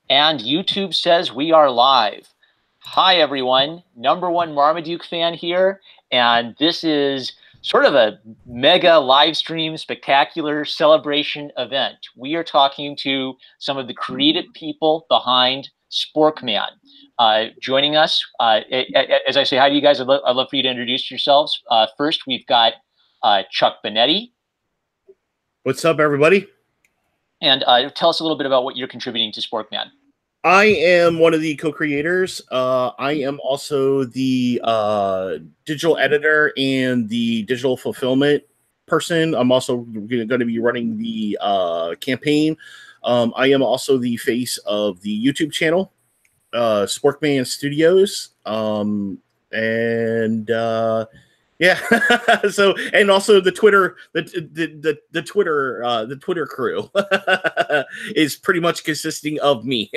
And YouTube says we are live. Hi, everyone. #1 Marmaduke fan here. And this is sort of a mega live stream spectacular celebration event. We are talking to some of the creative people behind Sporkman. Joining us, as I say hi to you guys, I'd love for you to introduce yourselves. First, we've got Chuck Benetti. What's up, everybody? And tell us a little bit about what you're contributing to Sporkman. I am one of the co-creators. I am also the digital editor and the digital fulfillment person. I'm also going to be running the campaign. I am also the face of the YouTube channel, Sporkman Studios. Yeah. So, and also the Twitter, the Twitter crew is pretty much consisting of me.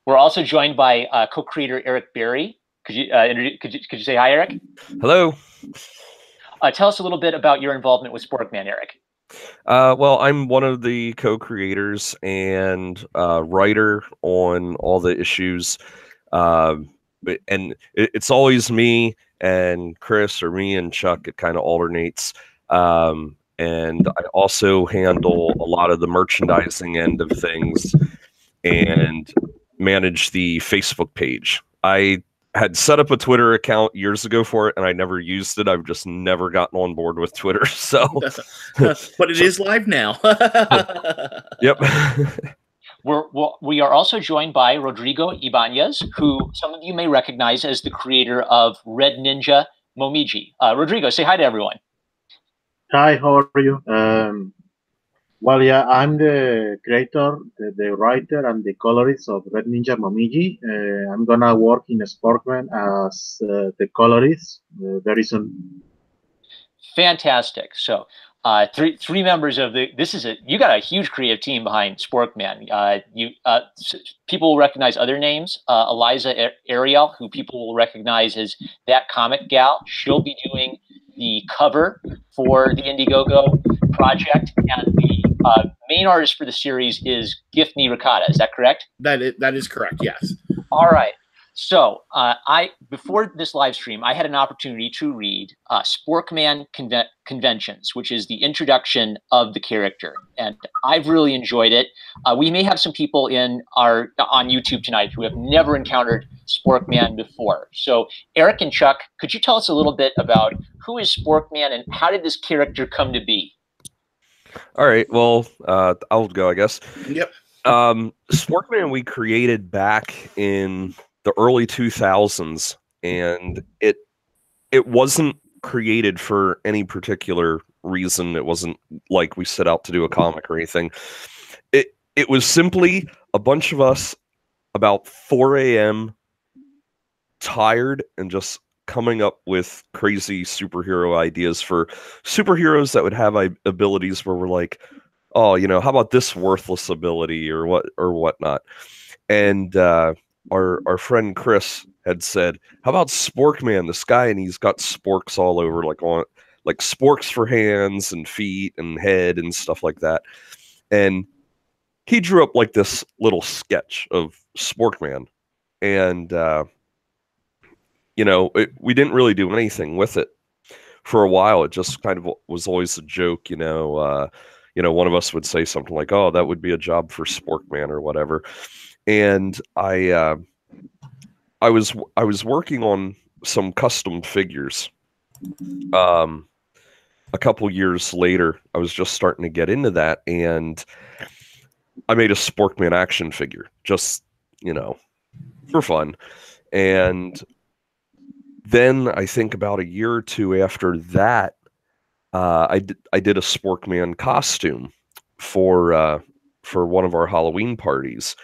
We're also joined by co-creator Eric Berry. Could you say hi, Eric? Hello. Tell us a little bit about your involvement with Sporkman, Eric. Well, I'm one of the co-creators and writer on all the issues. And it's always me and Chris, or me and Chuck. It kind of alternates. And I also handle a lot of the merchandising end of things and manage the Facebook page. I had set up a Twitter account years ago for it, and I never used it. I've just never gotten on board with Twitter. So, but it is live now. Yep. We are also joined by Rodrigo Ibanez, who some of you may recognize as the creator of Red Ninja Momiji. Rodrigo, say hi to everyone. Hi, how are you? Well, yeah, I'm the creator, the writer, and the colorist of Red Ninja Momiji. I'm gonna work in Sporkman as the colorist very soon. Fantastic. So, three members of you got a huge creative team behind Sporkman. People will recognize other names. Eliza Ariel, who people will recognize as that comic gal. She'll be doing the cover for the Indiegogo project, and the main artist for the series is Gifney Ricotta. Is that correct? That is correct. Yes. All right. So before this live stream, I had an opportunity to read Sporkman Conventions, which is the introduction of the character, and I've really enjoyed it. We may have some people on YouTube tonight who have never encountered Sporkman before. So Eric and Chuck, could you tell us a little bit about who is Sporkman and how did this character come to be? All right. Well, I'll go, I guess. Yep. Sporkman we created back in the early 2000s, and it wasn't created for any particular reason. It wasn't like we set out to do a comic or anything. It was simply a bunch of us about 4 a.m. tired and just coming up with crazy superhero ideas for superheroes that would have abilities where we're like, oh, how about this worthless ability or whatnot. And our friend Chris had said, how about Sporkman, this guy, and he's got sporks all over, like sporks for hands and feet and head and stuff like that. And he drew up like this little sketch of Sporkman, and we didn't really do anything with it for a while. It just kind of was always a joke, one of us would say something like, oh, that would be a job for Sporkman or whatever. And I was working on some custom figures. A couple years later, I was just starting to get into that, and I made a Sporkman action figure, just, for fun. And then I think about a year or two after that, I did a Sporkman costume for one of our Halloween parties,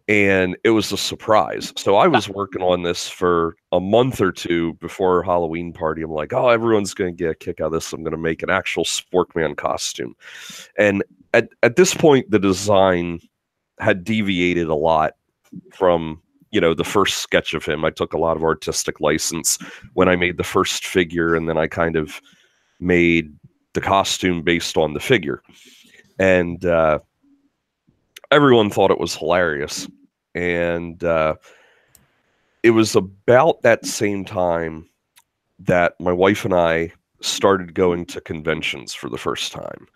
and it was a surprise. So I was working on this for a month or two before our Halloween party. I'm like, oh, everyone's going to get a kick out of this. I'm going to make an actual Sporkman costume. And at this point, the design had deviated a lot from the first sketch of him. I took a lot of artistic license when I made the first figure, and then I kind of made the costume based on the figure. And everyone thought it was hilarious. And it was about that same time that my wife and I started going to conventions for the first time.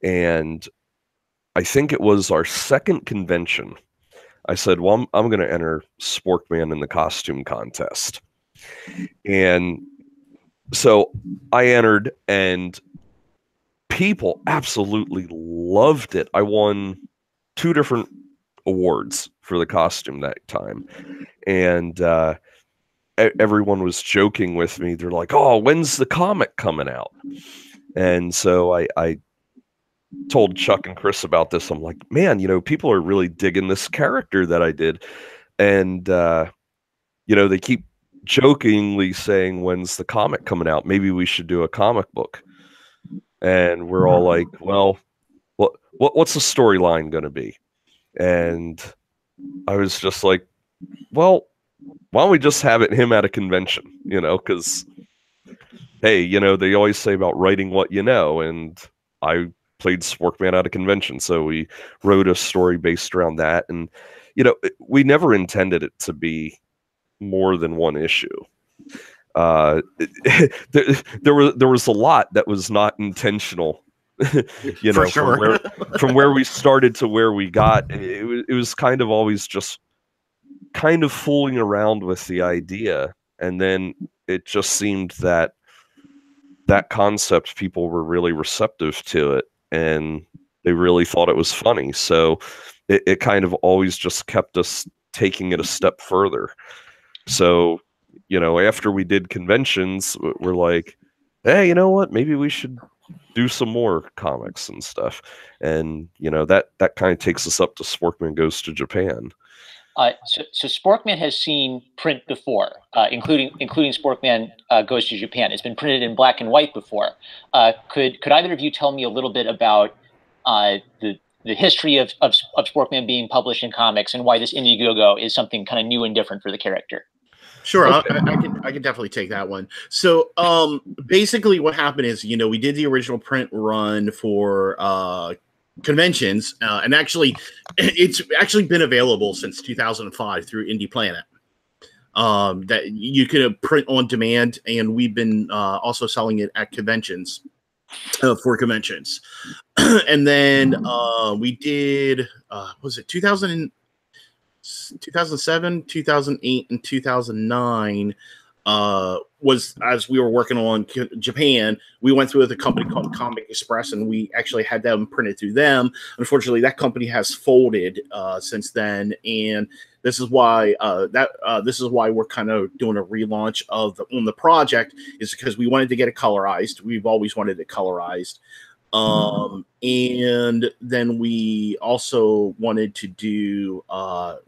And I think it was our second convention. I said, well, I'm going to enter Sporkman in the costume contest. And so I entered, and people absolutely loved it. I won 2 different awards for the costume that time. And everyone was joking with me. They're like, oh, when's the comic coming out? And so I told Chuck and Chris about this. I'm like, man, people are really digging this character that I did. And, they keep jokingly saying, when's the comic coming out? Maybe we should do a comic book. And we're all like, well, what's the storyline going to be? And I was just like, well, why don't we just have him at a convention, because, hey, they always say about writing what you know, and I played Sporkman at a convention, so we wrote a story based around that, and, we never intended it to be more than one issue. There was a lot that was not intentional, For sure. from where we started to where we got. It was kind of always just kind of fooling around with the idea, and then it just seemed that concept, people were really receptive to it, and they really thought it was funny. So it kind of always just kept us taking it a step further. So, after we did conventions, we're like, hey, you know what? Maybe we should do some more comics and stuff. And, that kind of takes us up to Sporkman Goes to Japan. So Sporkman has seen print before, including Sporkman Goes to Japan. It's been printed in black and white before. Could either of you tell me a little bit about the history of Sporkman being published in comics, and why this Indiegogo is something kind of new and different for the character? Sure, okay. I can definitely take that one. So basically what happened is, we did the original print run for conventions, and actually it's actually been available since 2005 through Indie Planet, that you could print on demand, and we've been also selling it at conventions, for conventions. And then we did was it 2007, 2008, and 2009 was, as we were working on Japan, we went through with a company called Comic Express, and we actually had them printed through them. Unfortunately, that company has folded since then, and this is why we're kind of doing a relaunch on the project, is because we wanted to get it colorized. We've always wanted it colorized. And then we also wanted to do,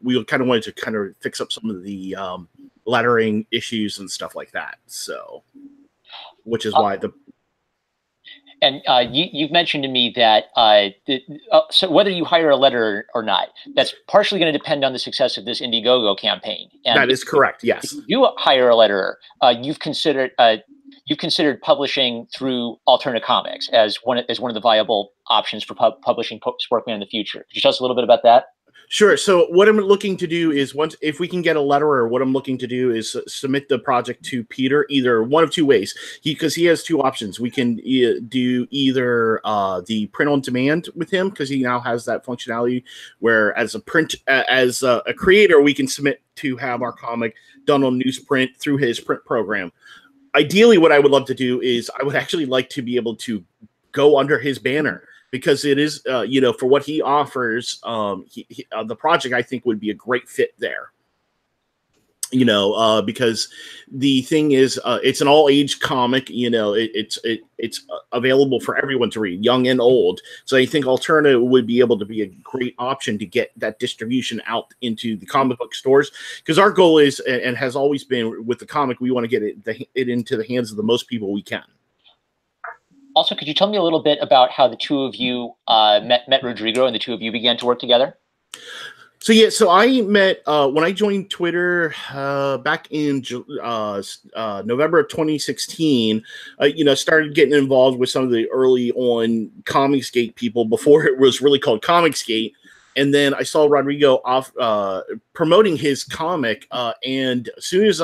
we kind of wanted to kind of fix up some of the lettering issues and stuff like that. So, which is why And you've mentioned to me that so whether you hire a letterer or not, that's partially going to depend on the success of this Indiegogo campaign. And that is correct. Yes. If you hire a letterer, you've considered publishing through alternate comics as one of the viable options for publishing Sporkman in the future. Could you tell us a little bit about that? Sure. So what I'm looking to do is, if we can get a letterer, what I'm looking to do is submit the project to Peter, either one of two ways. Because he has two options. We can do either the print on demand with him, because he now has that functionality where, as a creator, we can submit to have our comic done on newsprint through his print program. Ideally, what I would love to do is, I would actually like to be able to go under his banner, because it is, for what he offers, the project, I think, would be a great fit there. Because the thing is, it's an all-age comic. It's available for everyone to read, young and old. So I think Alternative would be able to be a great option to get that distribution out into the comic book stores. Because our goal is, and has always been with the comic, we want to get it into the hands of the most people we can. Also, could you tell me a little bit about how the two of you met Rodrigo, and the two of you began to work together? So I met when I joined Twitter back in November of 2016. Started getting involved with some of the early on Comicsgate people before it was really called Comicsgate. and then I saw Rodrigo off promoting his comic, and as soon as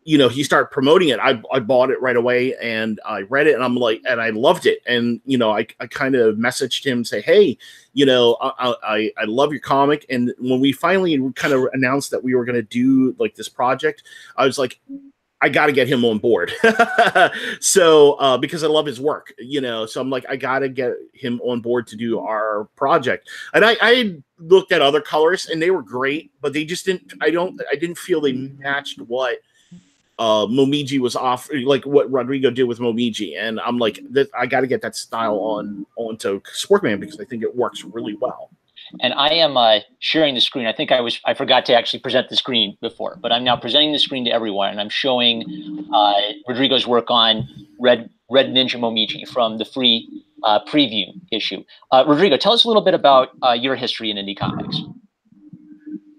he started promoting it, I bought it right away, and I read it, and I'm like, and I loved it. And, I kind of messaged him, say, hey, I love your comic. And when we finally kind of announced that we were going to do like this project, I was like, I got to get him on board. So, because I love his work, so I'm like, I got to get him on board to do our project. And I looked at other colors and they were great, but they just didn't, I didn't feel they matched what Momiji was off, like what Rodrigo did with Momiji. And I'm like, I got to get that style onto Sporkman because I think it works really well. And I am sharing the screen. I think I forgot to actually present the screen before, but I'm now presenting the screen to everyone, and I'm showing Rodrigo's work on Red Ninja Momiji from the free preview issue. Rodrigo, tell us a little bit about your history in indie comics.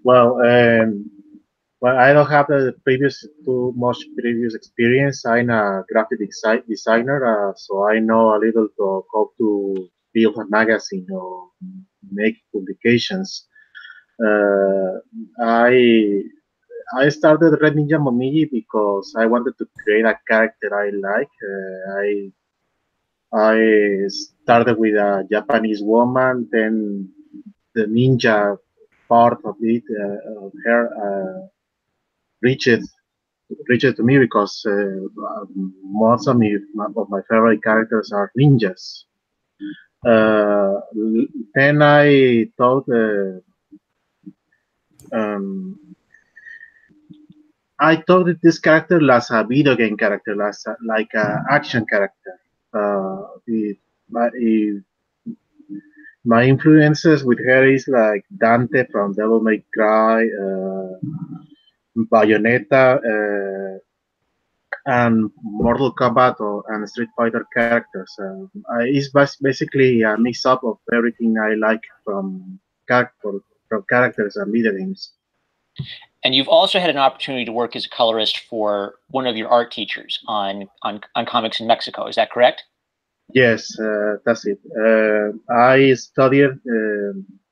Well, I don't have too much previous experience. I'm a graphic designer, so I know a little to how to build a magazine or make publications. I started Red Ninja Momiji because I wanted to create a character I like. I started with a Japanese woman, then the ninja part of it, of her, reached to me because most of my favorite characters are ninjas. Then I thought that this character as a video game character, like an action character. My influences with her is like Dante from Devil May Cry, Bayonetta, and Mortal Kombat and Street Fighter characters. It's basically a mix-up of everything I like from characters and video games. And you've also had an opportunity to work as a colorist for one of your art teachers on comics in Mexico. Is that correct? Yes, that's it. I studied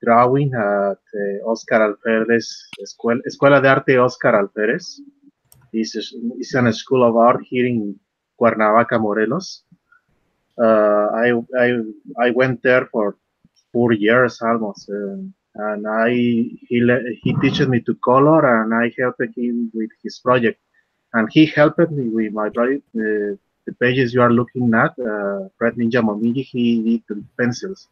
drawing at Oscar Alferez, Escuela de Arte Oscar Alferez. It's a school of art here in Cuernavaca, Morelos. I went there for 4 years almost, and he teaches me to color, and I helped him with his project, and he helped me with my project. The pages you are looking at, Red Ninja Momiji, he did the pencils.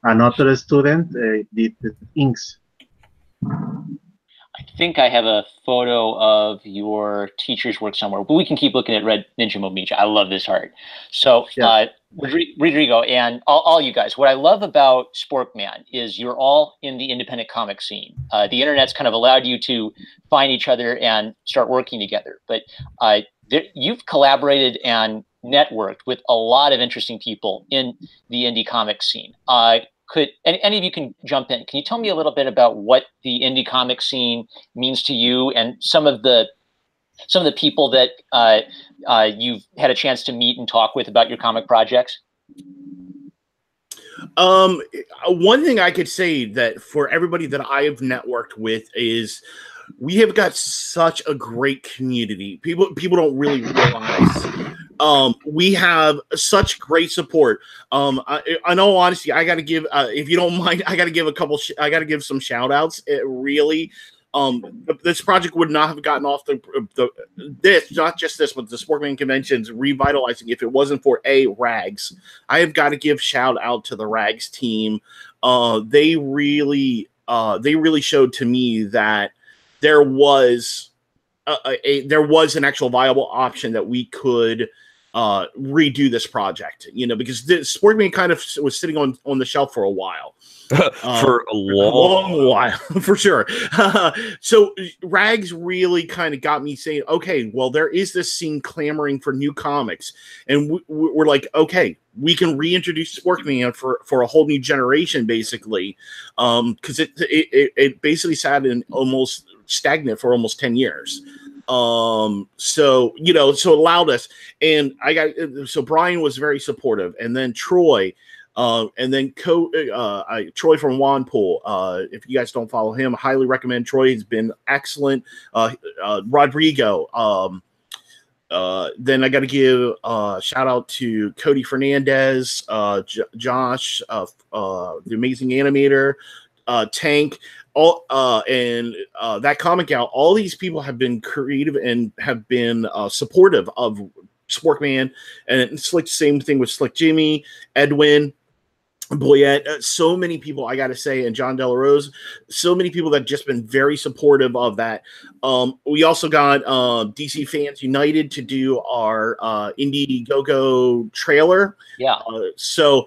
Another student did the inks. I think I have a photo of your teacher's work somewhere, but we can keep looking at Red Ninja Momiji. I love this art. So, yeah. Rodrigo and all you guys, what I love about Sporkman is you're all in the independent comic scene. The internet's kind of allowed you to find each other and start working together. But you've collaborated and networked with a lot of interesting people in the indie comic scene. Could any of you can jump in? Can you tell me a little bit about what the indie comic scene means to you and some of the people that you've had a chance to meet and talk with about your comic projects? One thing I could say that for everybody that I have networked with is we have got such a great community. People don't really realize. We have such great support. In all honesty, I got to give, if you don't mind, I got to give I got to give some shout outs. It really, this project would not have gotten off not just this, but the Sporkman conventions revitalizing if it wasn't for Rags. I have got to give shout out to the Rags team. They really showed to me that there was an actual viable option that we could redo this project, because the Sporkman kind of was sitting on the shelf for a while. For a long while, for sure. So Rags really kind of got me saying, okay, well, there is this scene clamoring for new comics. And we're like, okay, we can reintroduce Sporkman for a whole new generation, basically. Because it basically sat in almost stagnant for almost 10 years. So it allowed us. And so Brian was very supportive. And then Troy, And then Troy from Wanpool. If you guys don't follow him, I highly recommend Troy. He's been excellent. Rodrigo. Then I got to give a shout out to Cody Fernandez, Josh, the amazing animator, Tank, and that comic out. All these people have been creative and have been supportive of Sporkman, and it's like the same thing with Slick Jimmy, Edwin, Boyette, so many people, I gotta say, and John Delarose, so many people that have just been very supportive of that. We also got DC Fans United to do our Indiegogo trailer. Yeah. So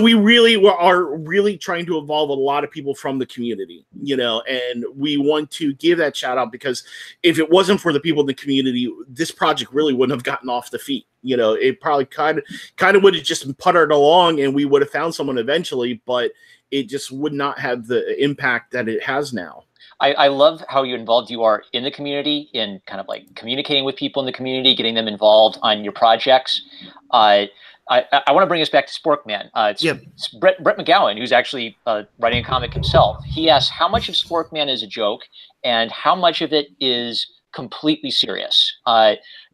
we really are really trying to involve a lot of people from the community, you know, and we want to give that shout out because if it wasn't for the people in the community, this project really wouldn't have gotten off the feet. You know, it probably kind of would have just puttered along and we would have found someone eventually, but it just would not have the impact that it has now. I love how involved you are in the community, in kind of like communicating with people in the community, getting them involved on your projects. I want to bring us back to Sporkman. It's Brett McGowan, who's actually writing a comic himself. He asks, how much of Sporkman is a joke and how much of it is completely serious?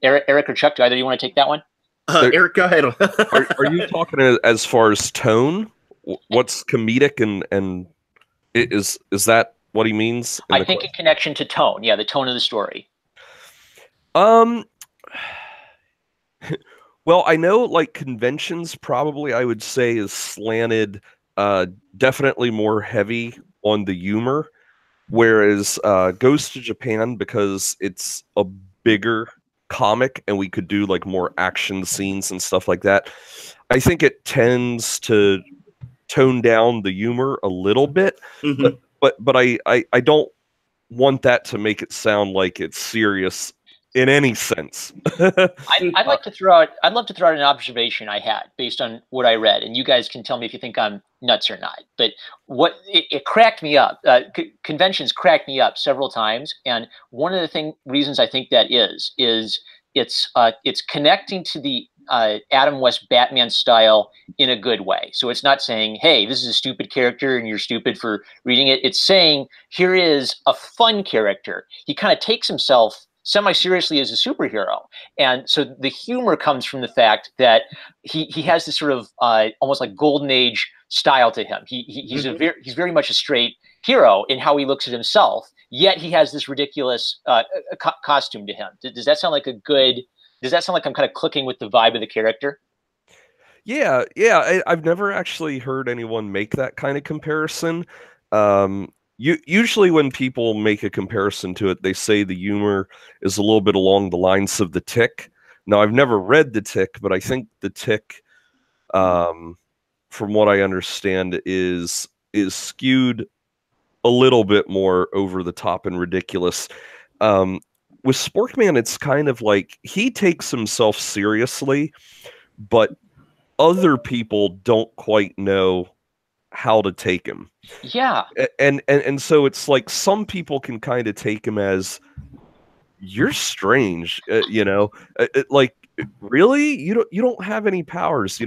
Eric or Chuck, do either of you want to take that one? Eric, go ahead. are you talking as far as tone? What's comedic and is that what he means? I think in connection to tone. Yeah, the tone of the story. Well, I know like conventions probably I would say is slanted definitely more heavy on the humor, whereas Goes to Japan, because it's a bigger comic and we could do like more action scenes and stuff like that, I think it tends to tone down the humor a little bit. Mm-hmm. But I don't want that to make it sound like it's serious in any sense. I'd love to throw out an observation I had based on what I read, and you guys can tell me if you think I'm nuts or not. But it cracked me up. Conventions cracked me up several times, and one of the reasons I think that is it's connecting to the Adam West Batman style in a good way. So it's not saying, hey, this is a stupid character and you're stupid for reading it. It's saying, here is a fun character. He kind of takes himself semi-seriously as a superhero. And so the humor comes from the fact that he has this sort of almost like golden age style to him. He's very much a straight hero in how he looks at himself, yet he has this ridiculous costume to him. Does that sound like I'm kind of clicking with the vibe of the character? Yeah. I've never actually heard anyone make that kind of comparison. Usually when people make a comparison to it, they say the humor is a little bit along the lines of The Tick. Now, I've never read The Tick, but I think The Tick, from what I understand, is skewed a little bit more over the top and ridiculous. With Sporkman, it's kind of like he takes himself seriously, but other people don't quite know how to take him. Yeah. And so it's like some people can kind of take him as, you're strange, like, really? You don't have any powers,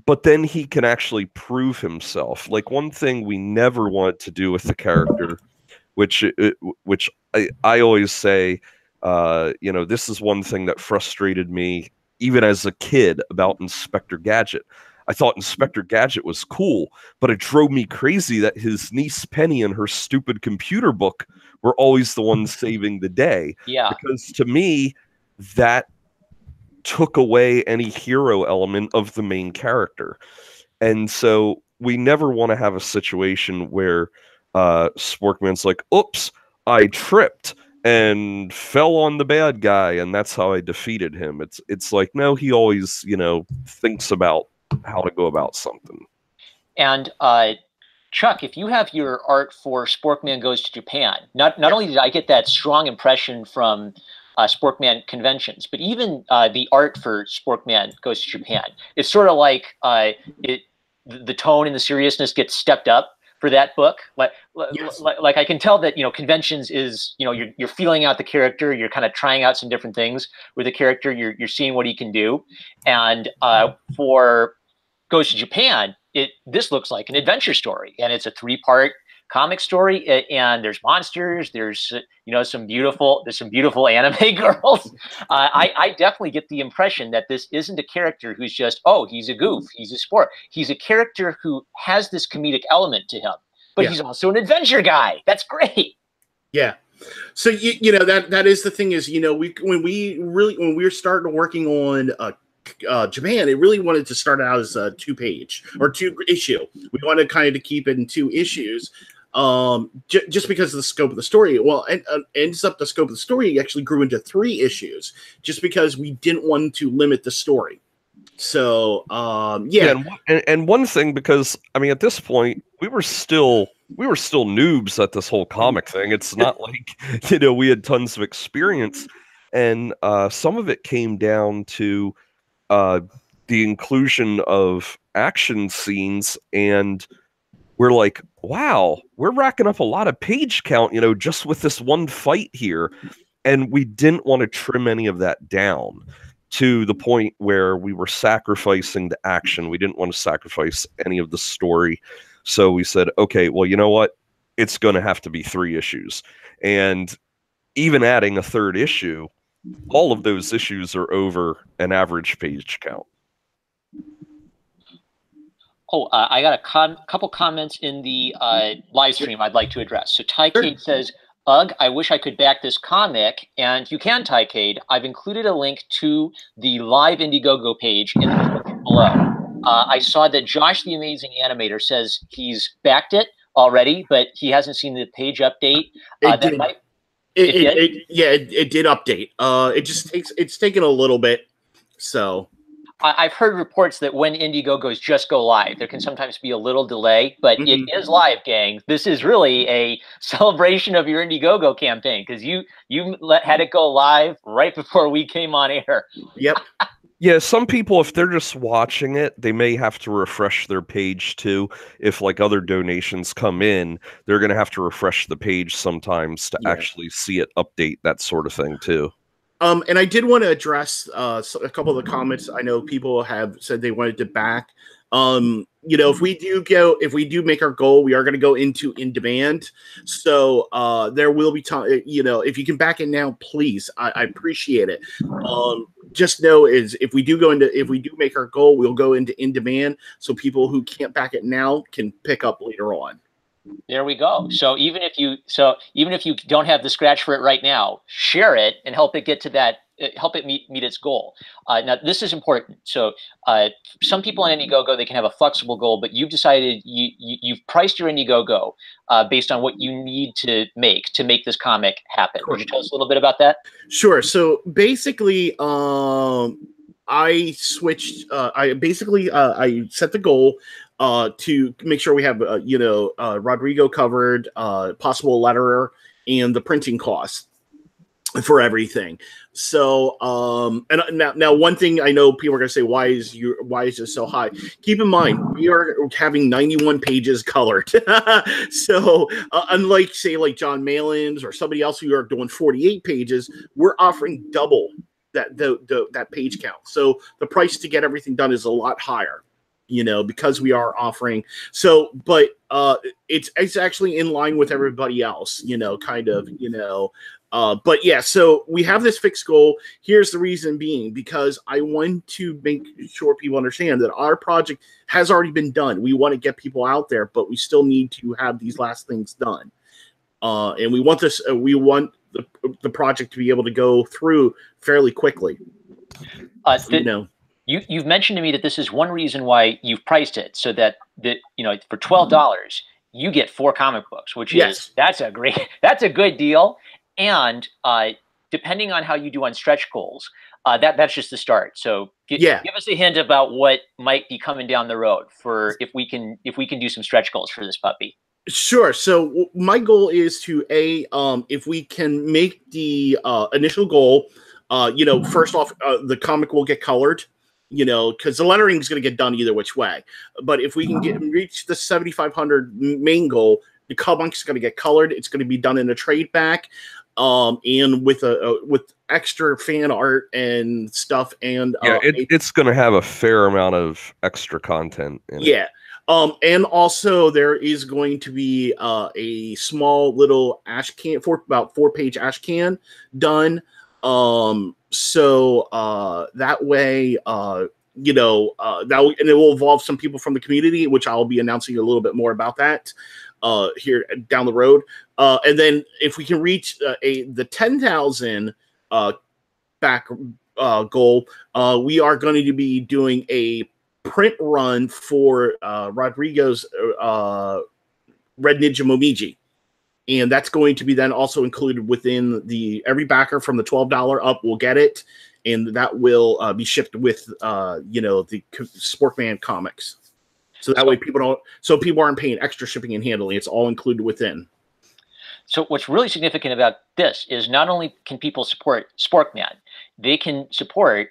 but then he can actually prove himself. Like, one thing we never wanted to do with the character, which I always say, this is one thing that frustrated me even as a kid about Inspector Gadget. I thought Inspector Gadget was cool, but it drove me crazy that his niece Penny and her stupid computer book were always the ones saving the day. Yeah. Because to me, that took away any hero element of the main character. And so we never want to have a situation where Sporkman's like, oops, I tripped and fell on the bad guy, and that's how I defeated him. It's like, no, he always, thinks about how to go about something. And Chuck, if you have your art for Sporkman Goes to Japan, not only did I get that strong impression from Sporkman conventions, but even the art for Sporkman Goes to Japan, it's sort of like the tone and the seriousness gets stepped up for that book. Like I can tell that, conventions is, you're feeling out the character, you're kind of trying out some different things with the character, you're seeing what he can do. And for goes to Japan, this looks like an adventure story, and it's a 3-part comic story, and there's monsters, there's some beautiful anime girls. I definitely get the impression that this isn't a character who's just, oh, he's a goof, he's a sport. He's a character who has this comedic element to him, but he's also an adventure guy. That's great. Yeah. So that is the thing is, when we were starting working on Japan, it really wanted to start out as a 2-page or 2-issue. We wanted kind of to keep it in 2 issues, just because of the scope of the story. Well, and ends up the scope of the story actually grew into 3 issues, just because we didn't want to limit the story. So and one thing, because I mean, at this point, we were still noobs at this whole comic thing. It's not like we had tons of experience, and some of it came down to the inclusion of action scenes, and we're like, wow, we're racking up a lot of page count, just with this one fight here, and we didn't want to trim any of that down to the point where we were sacrificing the action. We didn't want to sacrifice any of the story. So we said, okay, well, you know what? It's going to have to be 3 issues. And even adding a 3rd issue, all of those issues are over an average page count. Oh, I got a couple comments in the live stream I'd like to address. So Tycade says, ugh, I wish I could back this comic. And you can, Tycade. I've included a link to the live Indiegogo page in the description below. I saw that Josh the Amazing Animator says he's backed it already, but he hasn't seen the page update. It did update. It's taken a little bit. So I've heard reports that when Indiegogos just go live, there can sometimes be a little delay, but it is live, gang. This is really a celebration of your Indiegogo campaign, because you had it go live right before we came on air. Yep. Yeah, some people, if they're just watching it, they may have to refresh their page too. If like other donations come in, they're going to have to refresh the page sometimes to actually see it update, that sort of thing too. And I did want to address a couple of the comments. I know people have said they wanted to back. If we do make our goal, we are going to go into in demand. So there will be time. If you can back it now, please, I appreciate it. Just know if we do make our goal, we'll go into in demand, so people who can't back it now can pick up later on. There we go. So even if you don't have the scratch for it right now, share it and help it get to that. Help it meet its goal. Now this is important. So some people on Indiegogo, they can have a flexible goal, but you've decided you've priced your Indiegogo based on what you need to make this comic happen. Could you tell us a little bit about that? Sure. So basically, I switched. I set the goal to make sure we have Rodrigo covered, possible letterer, and the printing costs for everything. So and now one thing I know people are going to say, why is this so high? Keep in mind, we are having 91 pages colored. So unlike say like John Malin's or somebody else who are doing 48 pages, we're offering double that page count. So the price to get everything done is a lot higher, because we are offering. So, but it's actually in line with everybody else, but yeah, so we have this fixed goal. Here's the reason being, because I want to make sure people understand that our project has already been done. We want to get people out there, but we still need to have these last things done. And we want this, we want the project to be able to go through fairly quickly. You've mentioned to me that this is one reason why you've priced it, so that for $12 you get 4 comic books, which is that's a good deal. And depending on how you do on stretch goals, that's just the start. So give us a hint about what might be coming down the road for if we can do some stretch goals for this puppy. Sure. So my goal is to if we can make the initial goal, first off, the comic will get colored. Because the lettering is going to get done either which way. But if we can reach the 7,500 main goal, the comic is going to get colored. It's going to be done in a trade back. and with extra fan art and stuff, and yeah, it's going to have a fair amount of extra content in it. Yeah. And also there is going to be a small little ash can about 4-page ash can done. So that way, you know, and it will involve some people from the community, which I'll be announcing a little bit more about that here down the road. And then if we can reach the 10,000 back goal, we are going to be doing a print run for Rodrigo's Red Ninja Momiji, and that's going to be then also included within every backer from the $12 up will get it, and that will be shipped with you know, the Sporkman comics. So that way people aren't paying extra shipping and handling. It's all included within. So what's really significant about this is not only can people support Sporkman, they can support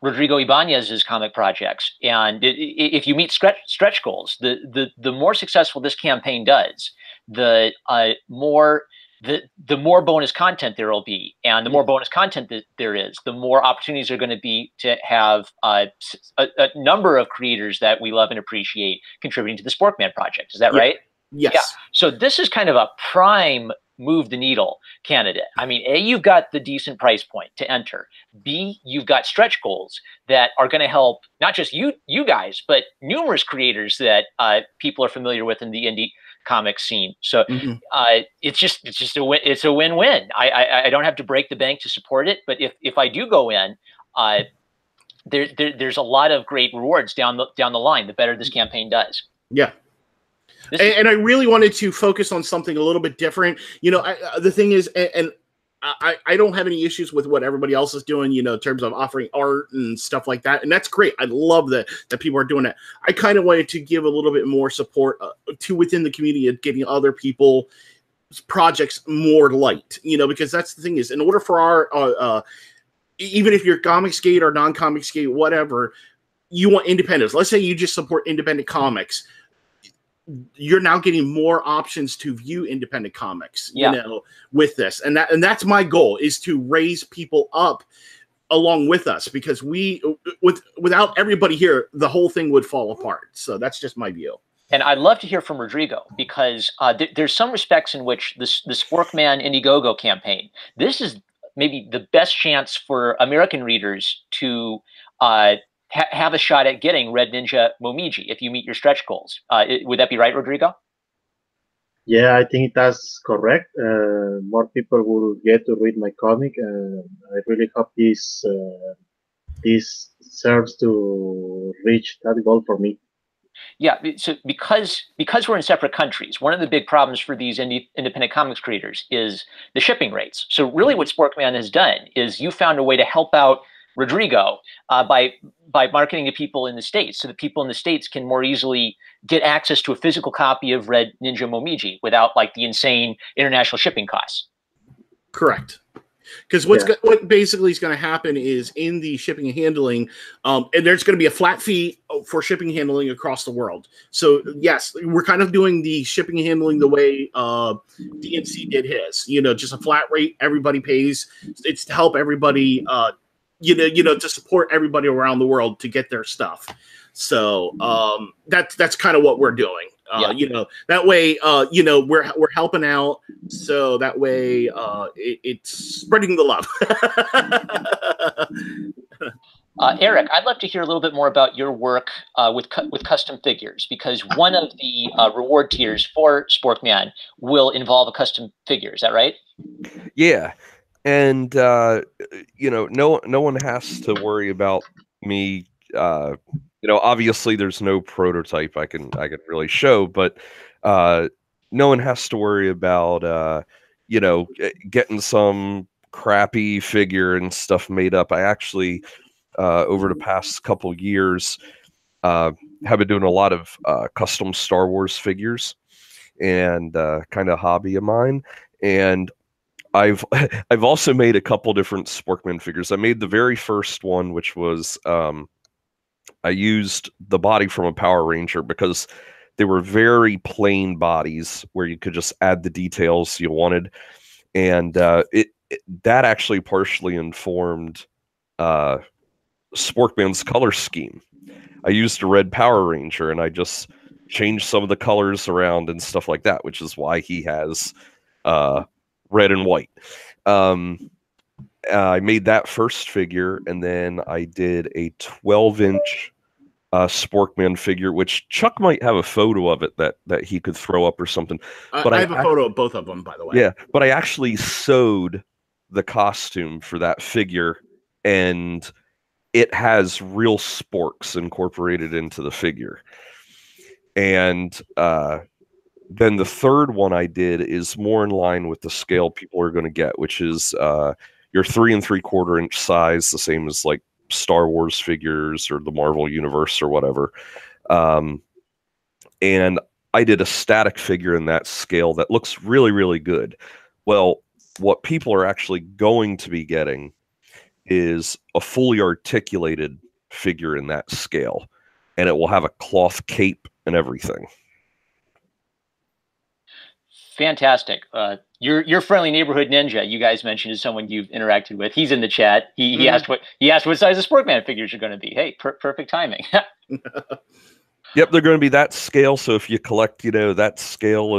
Rodrigo Ibanez's comic projects. And if you meet stretch goals, the more successful this campaign does, the more bonus content there will be, and the more bonus content that there is, the more opportunities are going to be to have a number of creators that we love and appreciate contributing to the Sporkman project. Is that right? Yes. Yeah. So this is kind of a prime move the needle candidate. I mean, A, you've got the decent price point to enter. B, you've got stretch goals that are going to help not just you guys, but numerous creators that people are familiar with in the indie comic scene. So it's just a win. It's a win-win. I don't have to break the bank to support it, but if I do go in, there's a lot of great rewards down the line. The better this campaign does. Yeah. And I really wanted to focus on something a little bit different. You know, the thing is, and I don't have any issues with what everybody else is doing, you know, in terms of offering art and stuff like that. And that's great. I love that people are doing that. I kind of wanted to give a little bit more support to within the community of getting other people's projects more light, you know, because that's the thing is, in order for our, even if you're Comicsgate or non-Comicsgate, whatever, you want independence. Let's say you just support independent comics. You're now getting more options to view independent comics, you know, with this. And that's my goal, is to raise people up along with us, because without everybody here, the whole thing would fall apart. So that's just my view. And I'd love to hear from Rodrigo, because there's some respects in which the Sporkman Indiegogo campaign, this is maybe the best chance for American readers to have a shot at getting Red Ninja Momiji if you meet your stretch goals. Would that be right, Rodrigo? Yeah, I think that's correct. More people will get to read my comic. I really hope this serves to reach that goal for me. Yeah, so because we're in separate countries, one of the big problems for these independent comics creators is the shipping rates. So really what Sporkman has done is you found a way to help out Rodrigo by marketing to people in the States, so that people in the States can more easily get access to a physical copy of Red Ninja Momiji without like the insane international shipping costs. Correct. Because what basically is going to happen is, in the shipping and handling, and there's going to be a flat fee for shipping and handling across the world. So yes, we're kind of doing the shipping and handling the way DNC did his. You know, just a flat rate, everybody pays. It's to help everybody. You know, to support everybody around the world to get their stuff. So that's kind of what we're doing. You know, that way, you know, we're helping out. So that way, it's spreading the love. Eric, I'd love to hear a little bit more about your work with custom figures, because one of the reward tiers for Sporkman will involve a custom figure. Is that right? Yeah. And you know, no one has to worry about me. You know, obviously, there's no prototype I can really show, but no one has to worry about you know, getting some crappy figure and stuff made up. I actually, over the past couple years, have been doing a lot of custom Star Wars figures, and kind of hobby of mine. And I've also made a couple different Sporkman figures. I made the very first one, which was I used the body from a Power Ranger, because they were very plain bodies where you could just add the details you wanted. And that actually partially informed Sporkman's color scheme. I used a red Power Ranger, and I just changed some of the colors around and stuff like that, which is why he has red and white. I made that first figure, and then I did a 12-inch Sporkman figure, which Chuck might have a photo of it that he could throw up or something. But I have a photo of both of them, by the way. Yeah, but I actually sewed the costume for that figure, and it has real sporks incorporated into the figure. And then the third one I did is more in line with the scale people are going to get, which is your 3 3/4 inch size, the same as like Star Wars figures or the Marvel Universe or whatever. And I did a static figure in that scale that looks really, really good. Well, what people are actually going to be getting is a fully articulated figure in that scale, and it will have a cloth cape and everything. Fantastic. Your friendly neighborhood ninja, you guys mentioned, is someone you've interacted with. He's in the chat. He asked what size of Sporkman figures are going to be. Hey, perfect timing. Yep, they're going to be that scale. So if you collect, that scale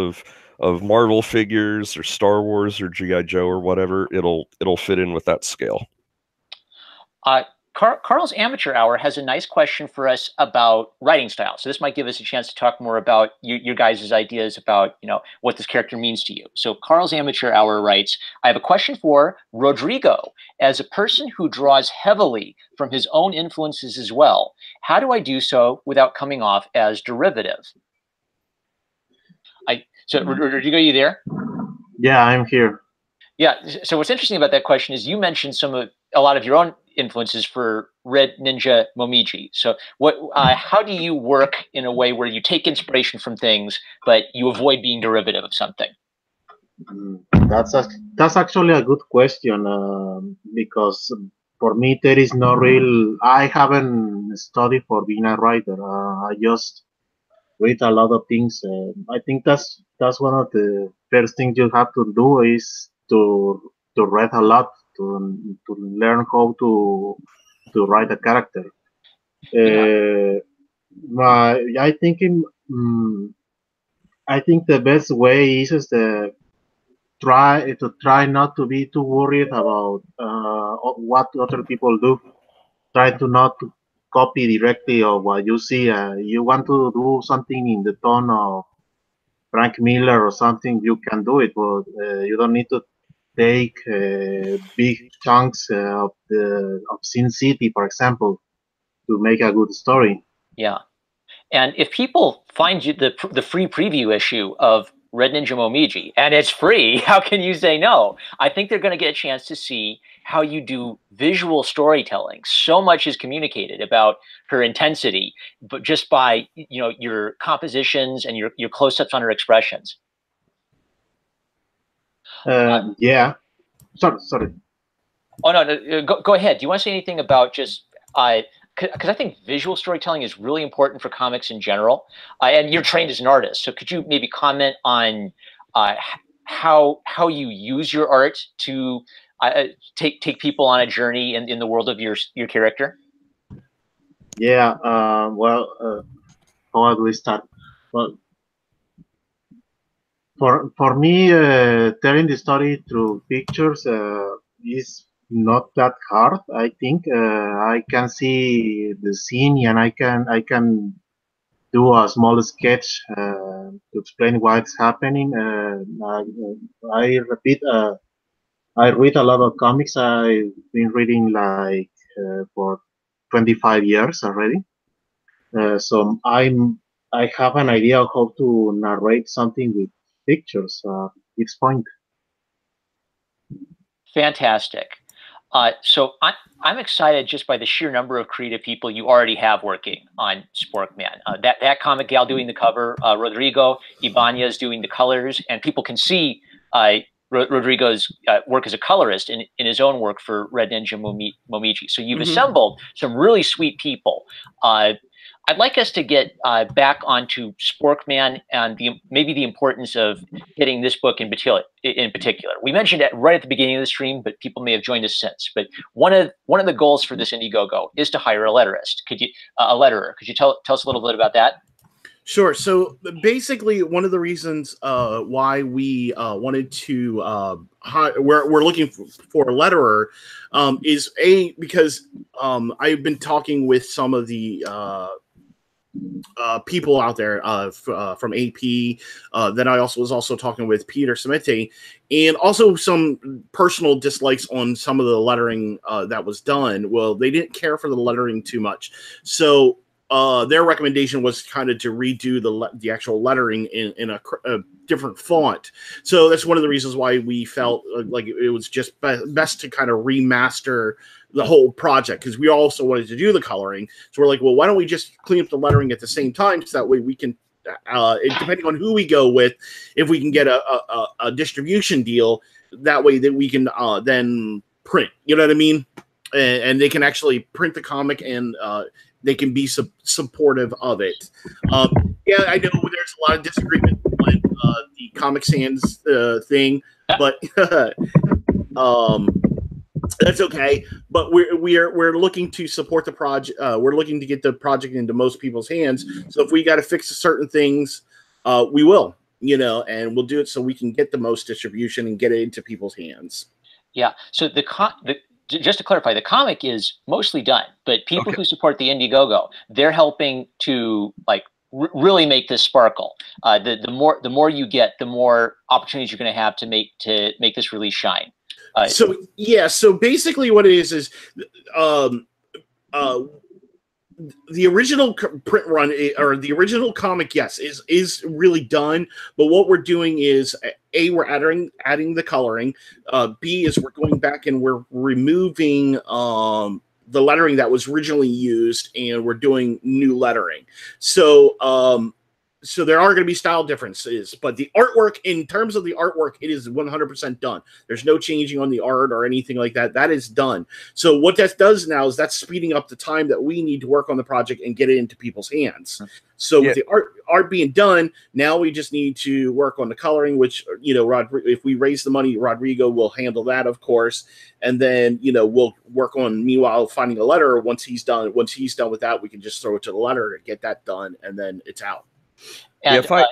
of Marvel figures or Star Wars or G.I. Joe or whatever, it'll fit in with that scale. Carl's Amateur Hour has a nice question for us about writing style. So this might give us a chance to talk more about your guys' ideas about, what this character means to you. So Carl's Amateur Hour writes, I have a question for Rodrigo. As a person who draws heavily from his own influences as well, how do I do so without coming off as derivative? So Rodrigo, are you there? Yeah, I'm here. Yeah. So what's interesting about that question is you mentioned a lot of your own influences for Red Ninja Momiji. So how do you work in a way where you take inspiration from things, but you avoid being derivative of something? That's actually a good question, because for me there is no real. I haven't studied for being a writer. I just read a lot of things. I think that's one of the first things you have to do is to read a lot to learn how to write a character. I think the best way is to try not to be too worried about what other people do. Try to not to copy directly of what you see. You want to do something in the tone of Frank Miller or something, you can do it, but you don't need to take big chunks of Sin City, for example, to make a good story. Yeah, and if people find you the free preview issue of Red Ninja Momiji, and it's free, how can you say no? I think they're going to get a chance to see how you do visual storytelling. So much is communicated about her intensity, but just by your compositions and your close-ups on her expressions. Yeah. Sorry. Oh no, go ahead. Do you want to say anything about just because I think visual storytelling is really important for comics in general, and you're trained as an artist. So could you maybe comment on how you use your art to take people on a journey in the world of your character? Yeah. Well, how do we start? Well, for me, telling the story through pictures is not that hard. I think I can see the scene and I can do a small sketch to explain what's happening. I repeat. I read a lot of comics. I've been reading like for 25 years already. So I have an idea of how to narrate something with pictures. Each point. Fantastic. So I'm excited just by the sheer number of creative people you already have working on Sporkman. That comic gal doing the cover, Rodrigo Ibanez doing the colors, and people can see Rodrigo's work as a colorist in his own work for Red Ninja Momiji. So you've assembled some really sweet people. I'd like us to get back onto Sporkman and maybe the importance of getting this book in particular. We mentioned it right at the beginning of the stream, but people may have joined us since. But one of the goals for this Indiegogo is to hire a letterist. Could you a letterer? Could you tell us a little bit about that? Sure. So basically, one of the reasons why we wanted to we're looking for a letterer is because I've been talking with some of the people out there from AP that I was also talking with Peter Samete, and also some personal dislikes on some of the lettering that was done. Well, they didn't care for the lettering too much, so their recommendation was kind of to redo the actual lettering in a different font. So that's one of the reasons why we felt like it was just best to kind of remaster the whole project, because we also wanted to do the coloring. So we're like, well, why don't we just clean up the lettering at the same time, so that way we can, depending on who we go with, if we can get a distribution deal, that way that we can then print. You know what I mean? And they can actually print the comic, and they can be supportive of it. Yeah, I know there's a lot of disagreement on the Comic Sans thing, but that's okay. But we're looking to support the project. We're looking to get the project into most people's hands. So if we got to fix certain things, we will, and we'll do it so we can get the most distribution and get it into people's hands. Yeah. So just to clarify, the comic is mostly done, but people who support the Indiegogo, they're helping to really make this sparkle. The more you get, the more opportunities you're going to have to make this release shine. So basically what it is the original print run, or the original comic, yes, is really done. But what we're doing is, A, we're adding the coloring. B is we're going back and we're removing the lettering that was originally used, and we're doing new lettering. So there are going to be style differences, but the artwork, in terms of the artwork, it is 100% done. There's no changing on the art or anything like that. That is done. So what that does now is that's speeding up the time that we need to work on the project and get it into people's hands. So with the art being done, now we just need to work on the coloring, which, if we raise the money, Rodrigo will handle that, of course. And then, we'll work on, meanwhile, finding a letterer. Once he's done with that, we can just throw it to the letterer to get that done, and then it's out. And, if I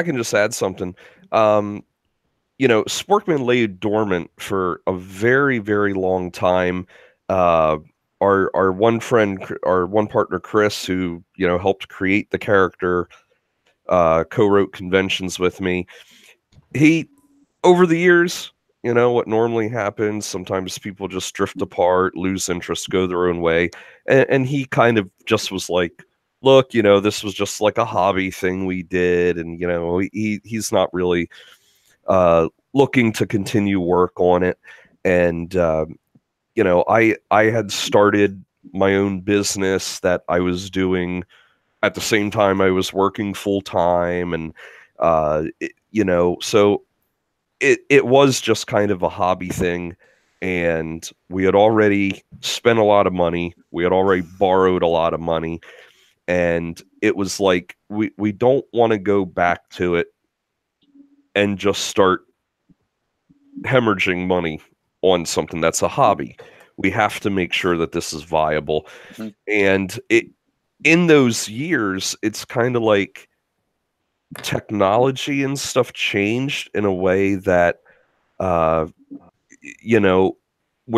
can just add something, Sporkman lay dormant for a very, very long time. Our one friend, our one partner, Chris, who helped create the character, co-wrote conventions with me. He, over the years, what normally happens, sometimes people just drift apart, lose interest, go their own way, and he kind of just was like, look, this was just like a hobby thing we did. And, he's not really looking to continue work on it. And, I had started my own business that I was doing at the same time I was working full time. And, so it was just kind of a hobby thing. And we had already spent a lot of money. We had already borrowed a lot of money. And it was like, we don't want to go back to it and just start hemorrhaging money on something that's a hobby. We have to make sure that this is viable. Mm-hmm. And in those years, it's kind of like technology and stuff changed in a way that, where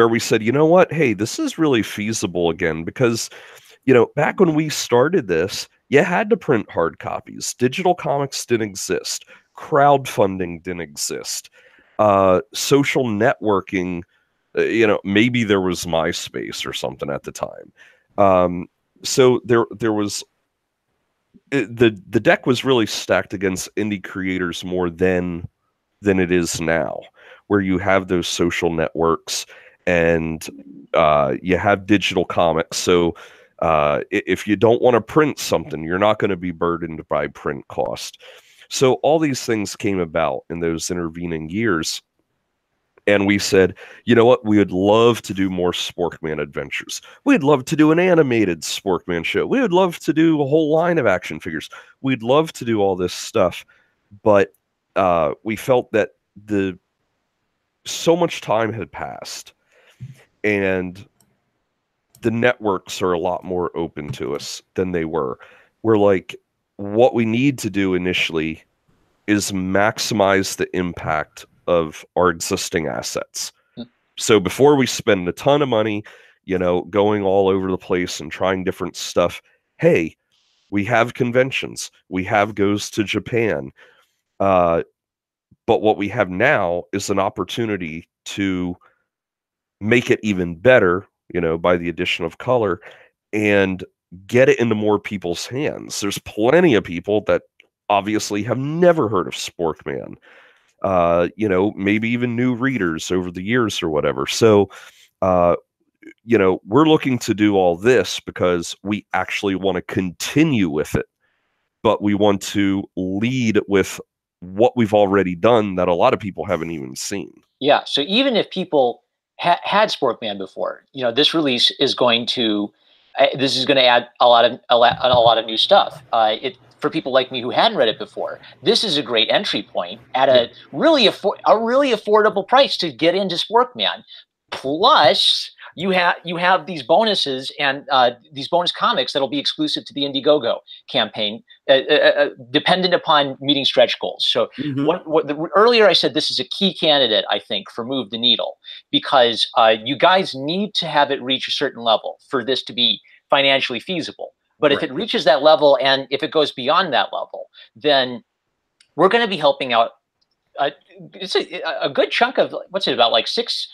we said, what, hey, this is really feasible again, because back when we started this, you had to print hard copies. Digital comics didn't exist. Crowdfunding didn't exist. Social networking, maybe there was MySpace or something at the time. So there was the deck was really stacked against indie creators more than it is now, where you have those social networks and you have digital comics. So if you don't want to print something, you're not going to be burdened by print cost. So all these things came about in those intervening years. And we said, you know what? We would love to do more Sporkman adventures. We'd love to do an animated Sporkman show. We would love to do a whole line of action figures. We'd love to do all this stuff. But we felt that so much time had passed, and the networks are a lot more open to us than they were. We're like, what we need to do initially is maximize the impact of our existing assets. So before we spend a ton of money, you know, going all over the place and trying different stuff, hey, we have conventions. We have Goes to Japan. But what we have now is an opportunity to make it even better, you know, by the addition of color, and get it into more people's hands. There's plenty of people that obviously have never heard of Sporkman. You know, maybe even new readers over the years or whatever. So, you know, we're looking to do all this because we actually want to continue with it, but we want to lead with what we've already done that a lot of people haven't even seen. Yeah. So even if people had Sporkman before, you know, this release is going to add a lot of new stuff. For people like me who hadn't read it before, this is a great entry point at a really affordable price to get into Sporkman. Plus, you have these bonuses and these bonus comics that'll be exclusive to the Indiegogo campaign, dependent upon meeting stretch goals. So, earlier I said this is a key candidate, I think, for Move the Needle, because you guys need to have it reach a certain level for this to be financially feasible. But if it reaches that level, and if it goes beyond that level, then we're going to be helping out. It's a good chunk of, what's it, about like six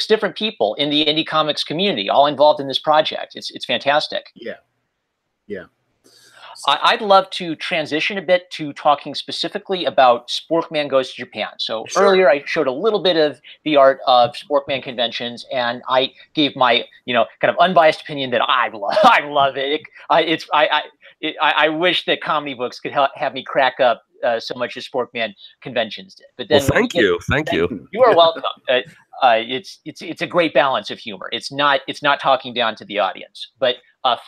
different people in the indie comics community, all involved in this project. It's fantastic. Yeah, yeah. I'd love to transition a bit to talking specifically about Sporkman Goes to Japan. So earlier I showed a little bit of the art of Sporkman conventions, and I gave my, you know, kind of unbiased opinion that I love it. I wish that comedy books could have me crack up so much as Sporkman conventions did. But then, well, thank you. You are welcome. It's a great balance of humor. It's not talking down to the audience, but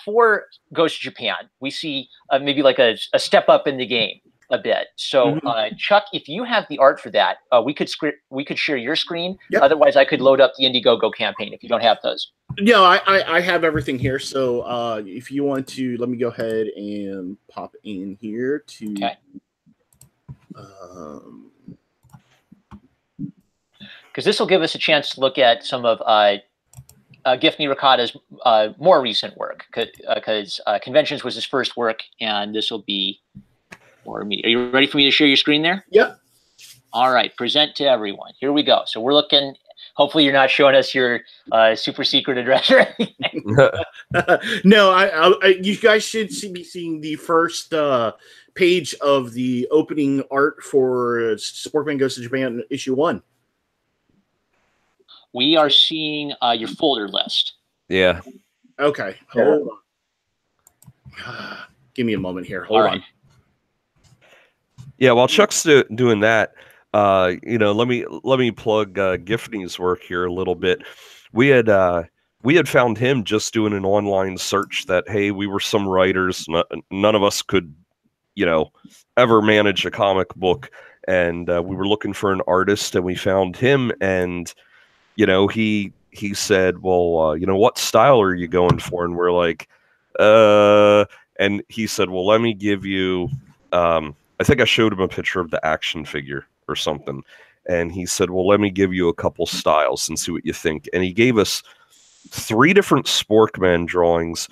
for Goes to Japan, we see maybe like a step up in the game a bit. So, Chuck, if you have the art for that, we could share your screen. Yep. Otherwise, I could load up the Indiegogo campaign if you don't have those. No, I have everything here. So, if you want to, let me go ahead and pop in here to. Okay. Because this will give us a chance to look at some of Gift Nirokata's more recent work, because Conventions was his first work, and this will be more immediate. Are you ready for me to share your screen there? Yep. All right, present to everyone. Here we go. So we're looking. Hopefully, you're not showing us your super secret address or anything. No, you guys should be seeing the first page of the opening art for Sporkman Goes to Japan issue 1. We are seeing your folder list. Yeah. Okay. Hold on. Give me a moment here. Hold on. Yeah, while Chuck's doing that, you know, let me plug Giftney's work here a little bit. We had found him just doing an online search that, hey, we were some writers, none of us could, you know, ever manage a comic book, and we were looking for an artist, and we found him, and you know, he said, well, you know, what style are you going for? And we're like, and he said, well, let me give you, I think I showed him a picture of the action figure or something. And he said, well, let me give you a couple styles and see what you think. And he gave us 3 different Sporkman drawings,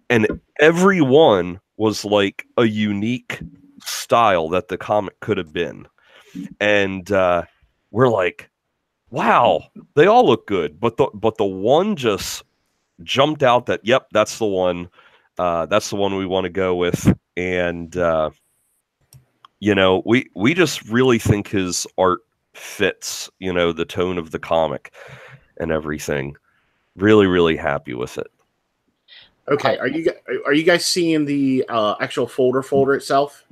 and every one was like a unique style that the comic could have been. And we're like, wow, they all look good, but the one just jumped out that, yep, that's the one. That's the one we want to go with. And you know, we just really think his art fits, you know, the tone of the comic and everything. Really, really happy with it. Okay, are you guys seeing the actual folder itself?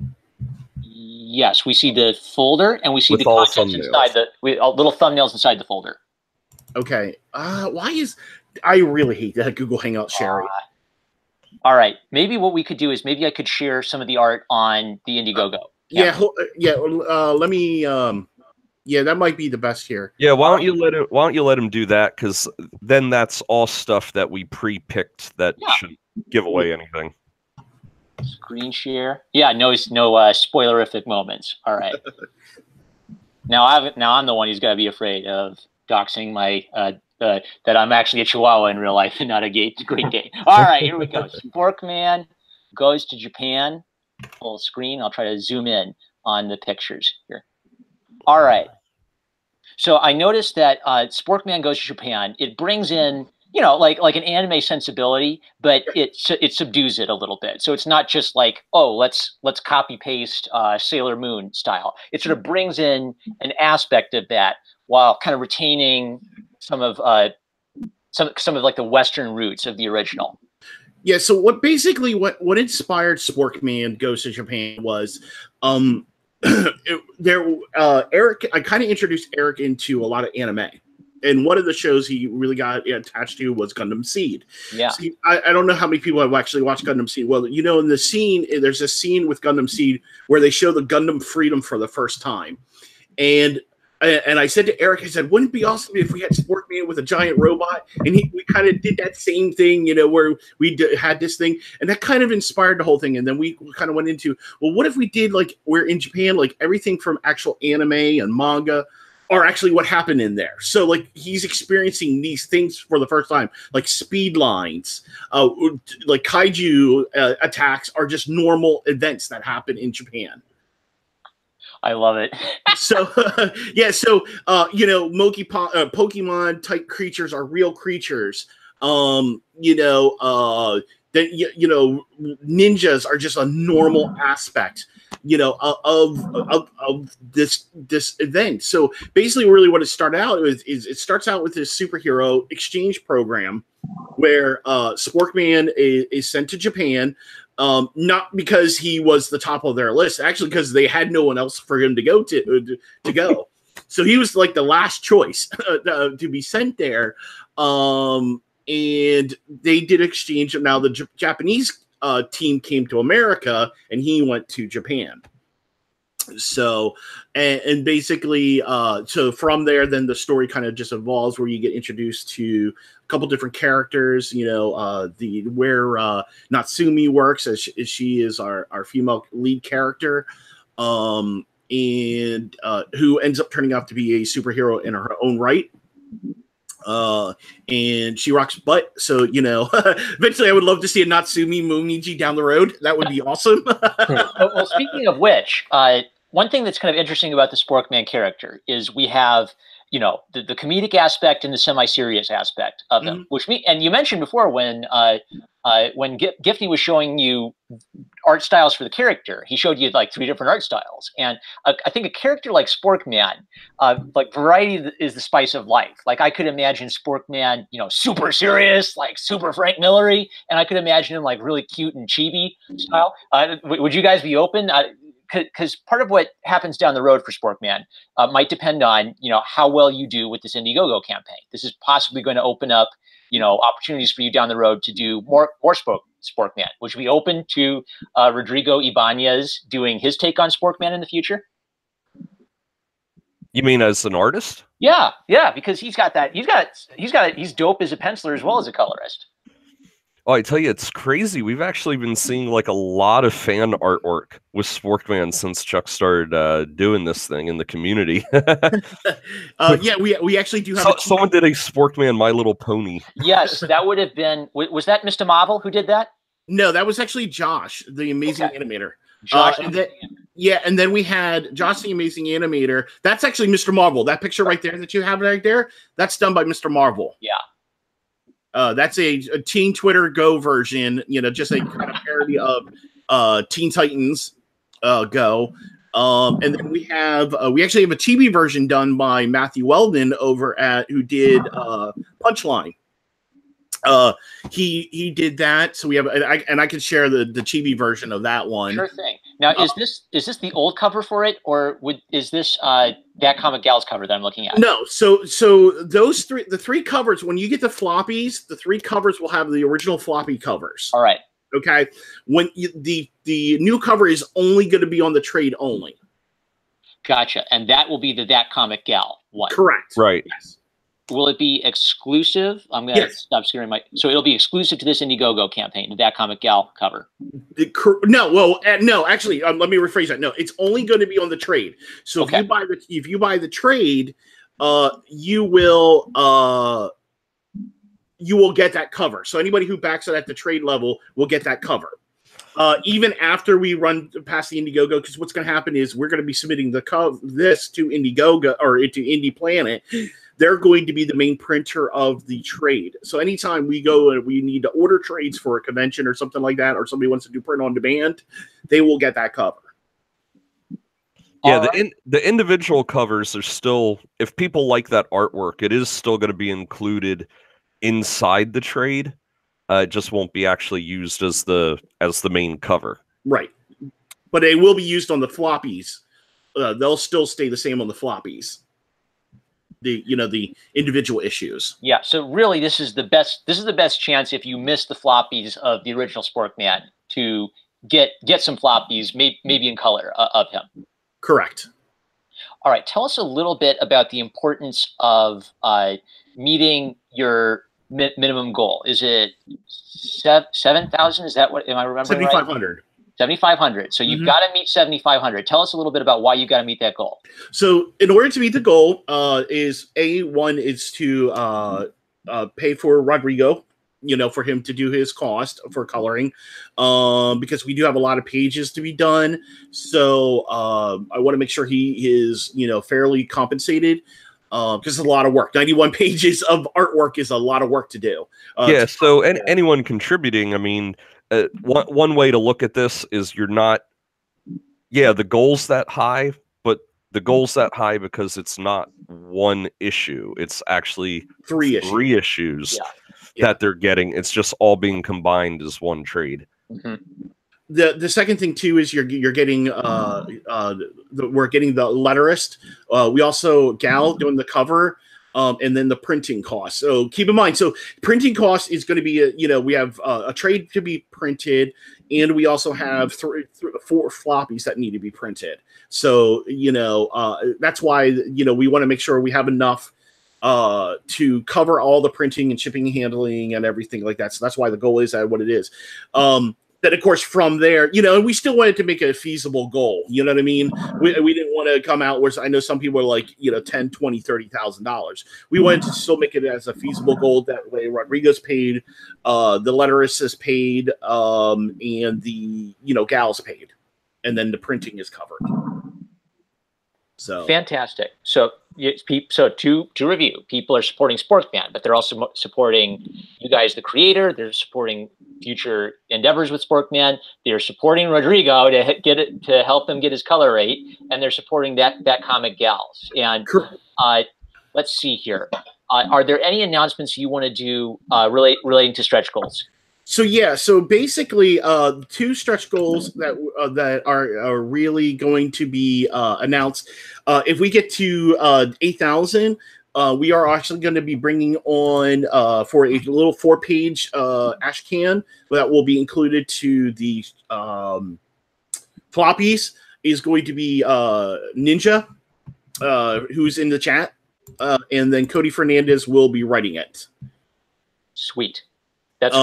Yes, we see the folder and we see With the all contents thumbnails. inside little thumbnails inside the folder. Okay. I really hate that Google Hangout sharing. All right. Maybe what we could do is maybe I could share some of the art on the Indiegogo. Let me. Yeah, that might be the best here. Yeah, why don't you let him do that? Because then that's all stuff that we pre-picked that shouldn't give away anything. Screen share. Yeah, no spoilerific moments. All right. Now I'm the one who's got to be afraid of doxing my that I'm actually a Chihuahua in real life and not a Great Dane. All right, here we go. Sporkman goes to Japan. Full screen. I'll try to zoom in on the pictures here. All right. So I noticed that Sporkman goes to Japan. It brings in, like an anime sensibility, but it subdues it a little bit. So it's not just like, oh, let's copy paste Sailor Moon style. It sort of brings in an aspect of that while kind of retaining some of like the Western roots of the original. Yeah. So what inspired Sporkman Goes to Japan was, Eric. I kind of introduced Eric into a lot of anime. And one of the shows he really got attached to was Gundam Seed. Yeah. See, I don't know how many people have actually watched Gundam Seed. Well, in the scene, there's a scene with Gundam Seed where they show the Gundam Freedom for the first time. And I said to Eric, I said, wouldn't it be awesome if we had Sporkman with a giant robot? And we kind of did that same thing, where we had this thing. And that kind of inspired the whole thing. And then we kind of went into, well, what if we did, like, we're in Japan, like everything from actual anime and manga are actually what happened in there. So, like, he's experiencing these things for the first time, like speed lines, like kaiju attacks are just normal events that happen in Japan. I love it. Pokemon type creatures are real creatures. Ninjas are just a normal aspect, of this event. So basically, really, what it started out with is it starts out with this superhero exchange program where Sporkman is sent to Japan. Not because he was the top of their list, actually, because they had no one else for him to go to go. So he was like the last choice to be sent there. And they did exchange. Now the Japanese team came to America, and he went to Japan. So, and basically, so from there, then the story kind of just evolves where you get introduced to a couple different characters, where Natsumi works as she is our female lead character, and who ends up turning out to be a superhero in her own right. And she rocks butt. So, eventually I would love to see a Natsumi Momiji down the road. That would be awesome. Well, speaking of which, one thing that's kind of interesting about the Sporkman character is we have, the comedic aspect and the semi-serious aspect of them, and you mentioned before when Gifty was showing you art styles for the character, he showed you like 3 different art styles. And I think a character like Sporkman, like variety is the spice of life. Like I could imagine Sporkman, super serious, like super Frank Miller-y, and I could imagine him like really cute and chibi style. Would you guys be open? Because part of what happens down the road for Sporkman might depend on, how well you do with this Indiegogo campaign. This is possibly going to open up, opportunities for you down the road to do more Sporkman. Would you be open to Rodrigo Ibanez doing his take on Sporkman in the future? You mean as an artist? Yeah, because he's dope as a penciler as well as a colorist. Oh, I tell you, it's crazy. We've actually been seeing like a lot of fan artwork with Sporkman since Chuck started doing this thing in the community. We actually do have. Someone did a Sporkman My Little Pony. Yes, that would have been. Was that Mr. Marvel who did that? No, that was actually Josh, the amazing animator. Josh, and then we had Josh, the amazing animator. That's actually Mr. Marvel. That picture right there that you have right there, that's done by Mr. Marvel. Yeah. That's a Teen Twitter Go version, just a kind of parody of Teen Titans Go. And then we actually have a TV version done by Matthew Weldon who did Punchline. He did that, so we have, and I can share the chibi version of that one. Sure thing. Now, is this the old cover for it, or is this that Comic Gal's cover that I'm looking at? No, so the three covers, when you get the floppies, the three covers will have the original floppy covers. All right. Okay. When the new cover is only going to be on the trade only. Gotcha. And that will be the That Comic Gal one. Correct. Right. Yes. Will it be exclusive? I'm going to stop scaring so it'll be exclusive to this Indiegogo campaign, the That Comic Gal cover. No, actually, let me rephrase that. No, it's only going to be on the trade. So if you buy the trade, you will get that cover. So anybody who backs it at the trade level will get that cover. Even after we run past the Indiegogo, because what's going to happen is we're going to be submitting this to Indiegogo or to Indie Planet. They're going to be the main printer of the trade. So anytime we go and we need to order trades for a convention or something like that, or somebody wants to do print on demand, they will get that cover. Yeah, the individual covers are still, if people like that artwork, it is still going to be included inside the trade. It just won't be actually used as the main cover. Right. But it will be used on the floppies. They'll still stay the same on the floppies. The individual issues. Yeah, so really this is the best chance if you miss the floppies of the original Sporkman to get some floppies, maybe in color of him. Correct. All right, tell us a little bit about the importance of meeting your minimum goal. Is it 7,000? Is that what am I remembering? 7,500. 7,500. So you've got to meet 7,500. Tell us a little bit about why you got to meet that goal. So in order to meet the goal, one is to pay for Rodrigo, for him to do his cost for coloring, because we do have a lot of pages to be done. So I want to make sure he is, fairly compensated. Because it's a lot of work. 91 pages of artwork is a lot of work to do. So anyone contributing, I mean, one way to look at this is you're not, the goal's that high, but the goal's that high because it's not one issue. It's actually three issues that they're getting. It's just all being combined as one trade. The second thing too is you're getting we're getting the letterist. We also Gal doing the cover, and then the printing cost. So keep in mind, so printing cost is going to be we have a trade to be printed, and we also have 4 floppies that need to be printed. So that's why we want to make sure we have enough to cover all the printing and shipping and handling and everything like that. So that's why the goal is at what it is. That of course from there, we still wanted to make it a feasible goal. You know what I mean? We didn't want to come out where I know some people are like, $10,000, $20,000, $30,000. We wanted to still make it as a feasible goal. That way Rodrigo's paid, the letterist is paid, and the, Gal's paid. And then the printing is covered. So fantastic. So to review, people are supporting Sporkman, but they're also supporting you guys, the creator. They're supporting future endeavors with Sporkman. They're supporting Rodrigo to help him get his color rate, and they're supporting that Comic Gals. And let's see here. Are there any announcements you want to do relating to stretch goals? So basically, 2 stretch goals that are really going to be announced. If we get to 8,000, we are actually going to be bringing on for a little 4-page ash can that will be included to the floppies. Is going to be Ninja, who's in the chat, and then Cody Fernandez will be writing it. Sweet. That's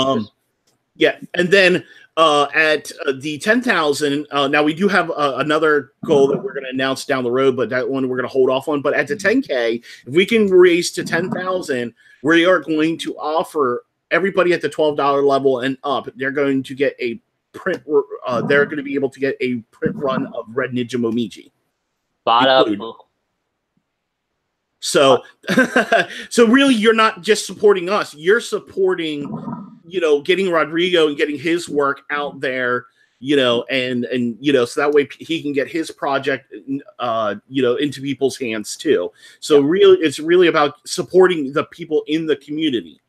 yeah, and then at the 10,000, now we do have another goal that we're going to announce down the road, but that one we're going to hold off on. But at the 10K, if we can raise to 10,000, we are going to offer everybody at the $12 level and up. They're going to get a print. They're going to be able to get a print run of Red Ninja Momiji. So, so really, you're not just supporting us; you're supporting, getting Rodrigo and getting his work out there, and so that way he can get his project, into people's hands too. So really, it's really about supporting the people in the community.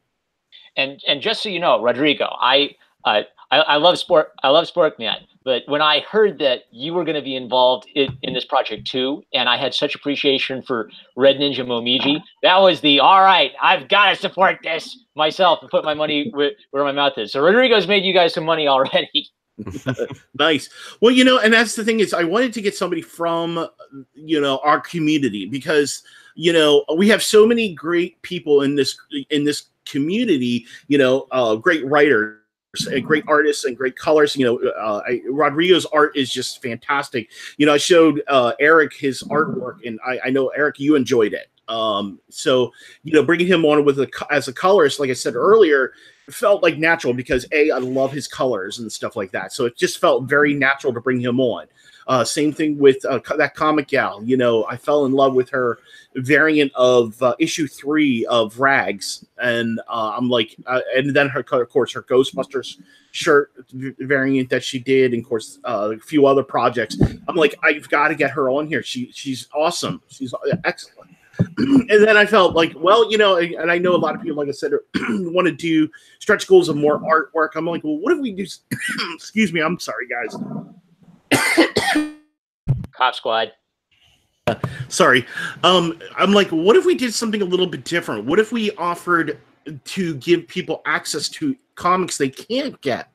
And just so you know, Rodrigo, I love Sporkman, but when I heard that you were going to be involved in this project too, and I had such appreciation for Red Ninja Momiji, that was the all right. I've got to support this myself and put my money where my mouth is. So Rodrigo's made you guys some money already. Nice. Well, you know, and that's the thing is, I wanted to get somebody from, you know, our community because, you know, we have so many great people in this community. You know, great writers. And great artists and great colors. You know, Rodrigo's art is just fantastic. You know, I showed Eric his artwork, and I know Eric, you enjoyed it. So you know, bringing him on with as a colorist, like I said earlier, felt like natural because I love his colors and stuff like that. So it just felt very natural to bring him on. Same thing with that comic gal. You know, I fell in love with her variant of issue 3 of Rags, and I'm like, and then of course her Ghostbusters shirt variant that she did, and of course a few other projects. I'm like, I've got to get her on here. She's awesome. She's excellent. And then I felt like, well, you know, and I know a lot of people, like I said, want to do stretch goals of more artwork. I'm like, well, what if we do? Excuse me, I'm sorry, guys. Cop Squad. Sorry. I'm like, what if we did something a little bit different? What if we offered to give people access to comics they can't get?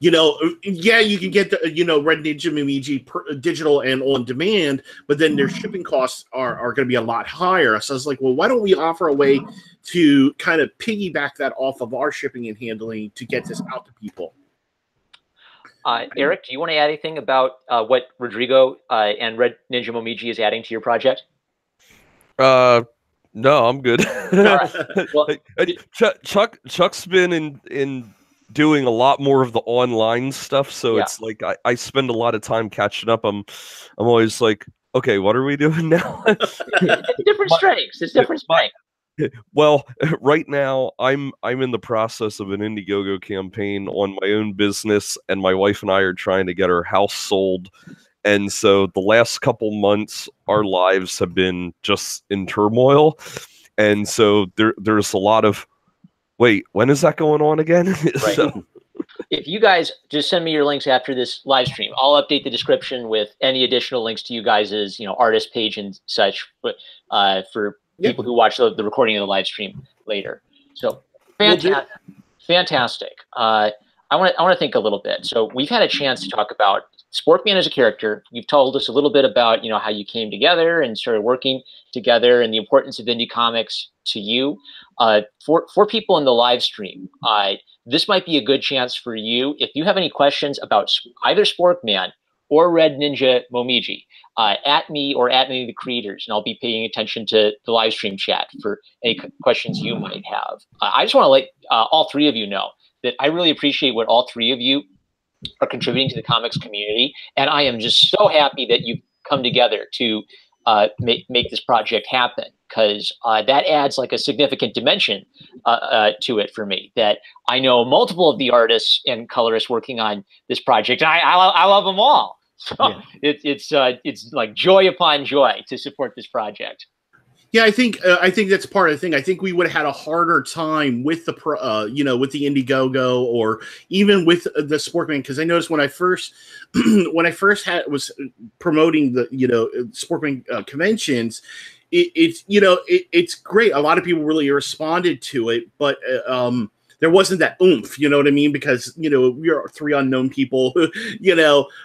You know, yeah, you can get the, you know, Red Ninja Momiji digital and on demand, but then their shipping costs are going to be a lot higher. So I was like, well, why don't we offer a way to kind of piggyback that off of our shipping and handling to get this out to people? Eric, do you want to add anything about what Rodrigo and Red Ninja Momiji is adding to your project? No, I'm good. Right. Well, Chuck's been in doing a lot more of the online stuff, so it's like I spend a lot of time catching up. I'm always like, okay, what are we doing now? It's different strengths. It's different strengths. Well, right now I'm in the process of an Indiegogo campaign on my own business, and my wife and I are trying to get our house sold. And so the last couple months, our lives have been just in turmoil. And so there's a lot of, wait, when is that going on again? Right. So, if you guys just send me your links after this live stream, I'll update the description with any additional links to you guys' artist page and such for people who watch the recording of the live stream later. So fantastic. I want to think a little bit. So we've had a chance to talk about Sporkman as a character. You've told us a little bit about how you came together and started working together and the importance of indie comics to you. For people in the live stream, this might be a good chance for you. If you have any questions about either Sporkman or Red Ninja Momiji, at me or at any of the creators, and I'll be paying attention to the live stream chat for any questions you might have. I just want to let all three of you know that I really appreciate what all three of you are contributing to the comics community, and I am just so happy that you've come together to make this project happen, because that adds like a significant dimension to it for me, that I know multiple of the artists and colorists working on this project, and I love them all. So it's like joy upon joy to support this project. Yeah, I think that's part of the thing. I think we would have had a harder time with the with the Indiegogo or even with the Sporkman, because I noticed when I first was promoting the Sporkman conventions, it's great. A lot of people really responded to it, but there wasn't that oomph. You know what I mean? Because we are three unknown people.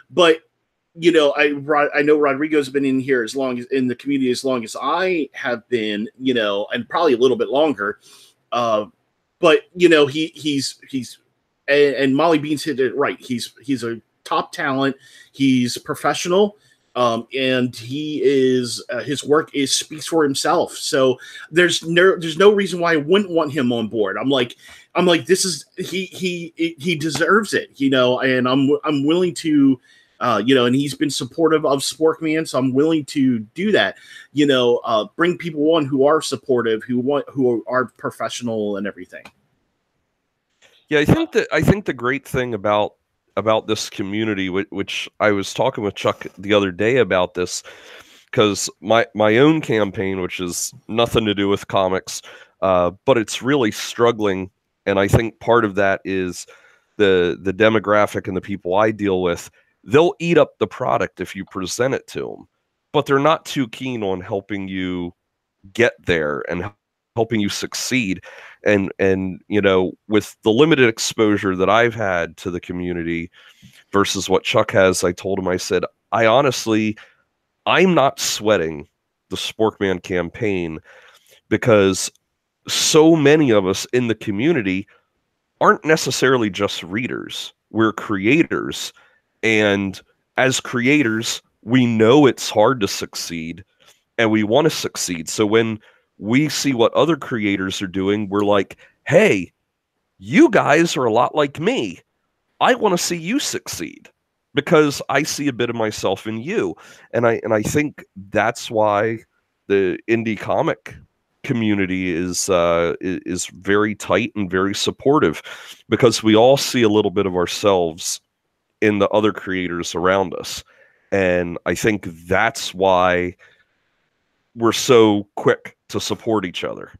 But. I know Rodrigo's been in here in the community as long as I have been, and probably a little bit longer. But he's and Molly Beans hit it right. He's a top talent. He's professional. And he is his work speaks for himself. So there's no reason why I wouldn't want him on board. I'm like this is he deserves it, and I'm willing to. And he's been supportive of Sporkman, so I'm willing to do that. Bring people on who are supportive, who are professional and everything. Yeah, I think the great thing about this community, which I was talking with Chuck the other day about this, because my own campaign, which is nothing to do with comics, but it's really struggling, and I think part of that is the demographic and the people I deal with, they'll eat up the product if you present it to them, but they're not too keen on helping you get there and helping you succeed. And you know, with the limited exposure that I've had to the community versus what Chuck has, I told him, I said, I'm not sweating the Sporkman campaign because so many of us in the community aren't necessarily just readers. We're creators. And as creators, we know it's hard to succeed and we want to succeed. So when we see what other creators are doing, we're like, hey, you guys are a lot like me. I want to see you succeed because I see a bit of myself in you. And I think that's why the indie comic community is very tight and very supportive, because we all see a little bit of ourselves in the other creators around us. And I think that's why we're so quick to support each other.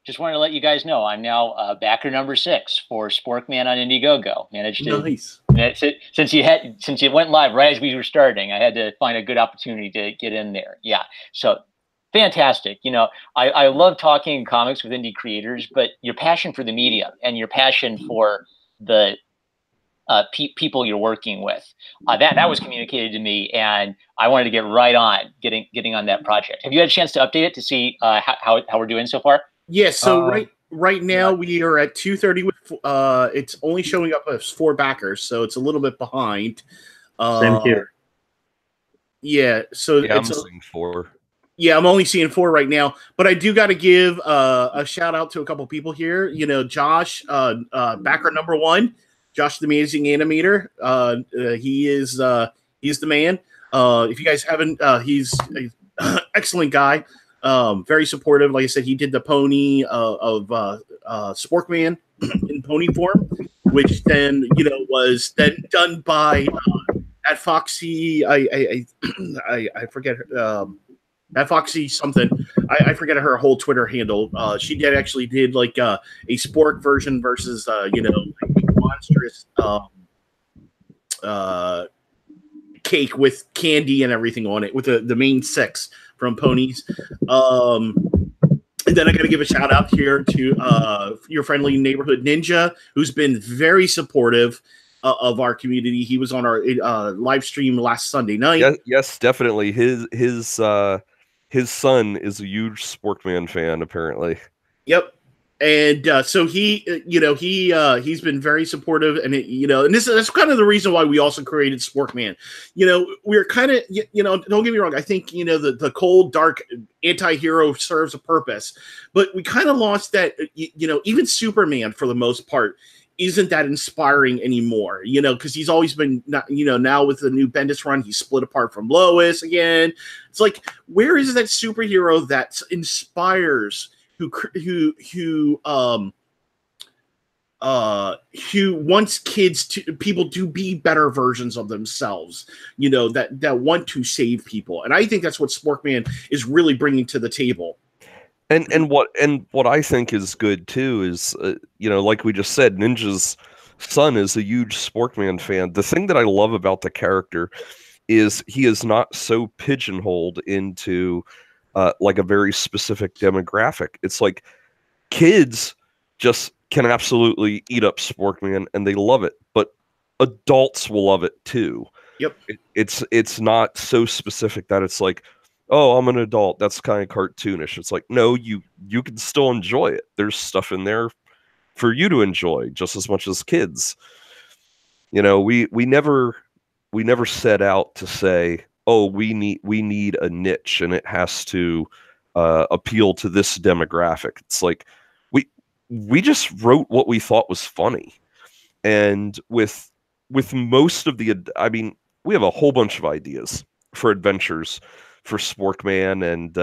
Just wanted to let you guys know I'm now backer number 6 for Sporkman on Indiegogo. Managed to Nice. Since you went live right as we were starting, I had to find a good opportunity to get in there. Yeah, so fantastic. You know, I love talking comics with indie creators, but your passion for the media and your passion for the people you're working with, that was communicated to me, and I wanted to get right on getting on that project. Have you had a chance to update it to see how we're doing so far? Yeah, so right now we are at 230 with it's only showing up as 4 backers, so it's a little bit behind. Same here. Yeah, so Yeah, it's I'm seeing 4. Yeah, I'm only seeing 4 right now, but I do got to give a shout out to a couple people here. You know, Josh, backer number 1, Josh the Amazing Animator. He's the man. If you guys haven't, he's an excellent guy. Very supportive. Like I said, he did the pony of Sporkman in pony form, which then was then done by at Foxy. I forget her. At Foxy something. I forget her whole Twitter handle. She did like a Spork version versus monstrous cake with candy and everything on it with the main 6 from ponies. And then I got to give a shout out here to your friendly neighborhood ninja, who's been very supportive of our community. He was on our live stream last Sunday night. Yes, definitely. His son is a huge Sporkman fan, apparently. Yep. And so he, he's been very supportive, and and that's kind of the reason why we also created Sporkman. We're kind of, don't get me wrong. I think the cold, dark anti-hero serves a purpose, but we kind of lost that. Even Superman, for the most part, isn't that inspiring anymore. Because he's always been, now with the new Bendis run, he's split apart from Lois again. It's like, where is that superhero that inspires? Who wants people to be better versions of themselves, that want to save people. And I think that's what Sporkman is really bringing to the table. And what I think is good too is, like we just said, Ninja's son is a huge Sporkman fan. The thing that I love about the character is he is not so pigeonholed into like a very specific demographic. It's like kids just can absolutely eat up Sporkman and they love it, but adults will love it too. Yep. It's not so specific that it's like, oh, I'm an adult, that's kind of cartoonish. It's like, no, you can still enjoy it. There's stuff in there for you to enjoy just as much as kids. We never set out to say, oh, we need a niche and it has to appeal to this demographic. It's like we just wrote what we thought was funny, and with most of the, we have a whole bunch of ideas for adventures for Sporkman, and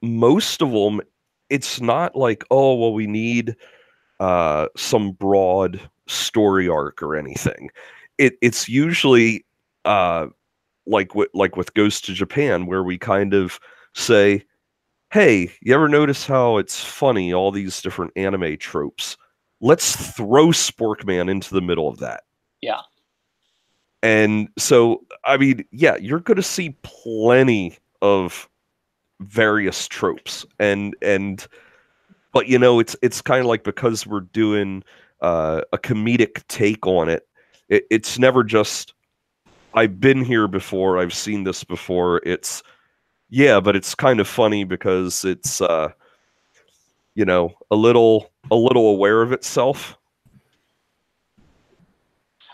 most of them, it's not like, oh, well, we need some broad story arc or anything. It's usually like with Ghost to Japan, where we kind of say, hey, you ever notice how it's funny, all these different anime tropes? let's throw Sporkman into the middle of that. Yeah. And so, I mean, yeah, you're going to see plenty of various tropes, but you know, it's kind of like, because we're doing a comedic take on it, it's never just, I've been here before, I've seen this before. It's, yeah, but it's kind of funny because it's you know, a little aware of itself.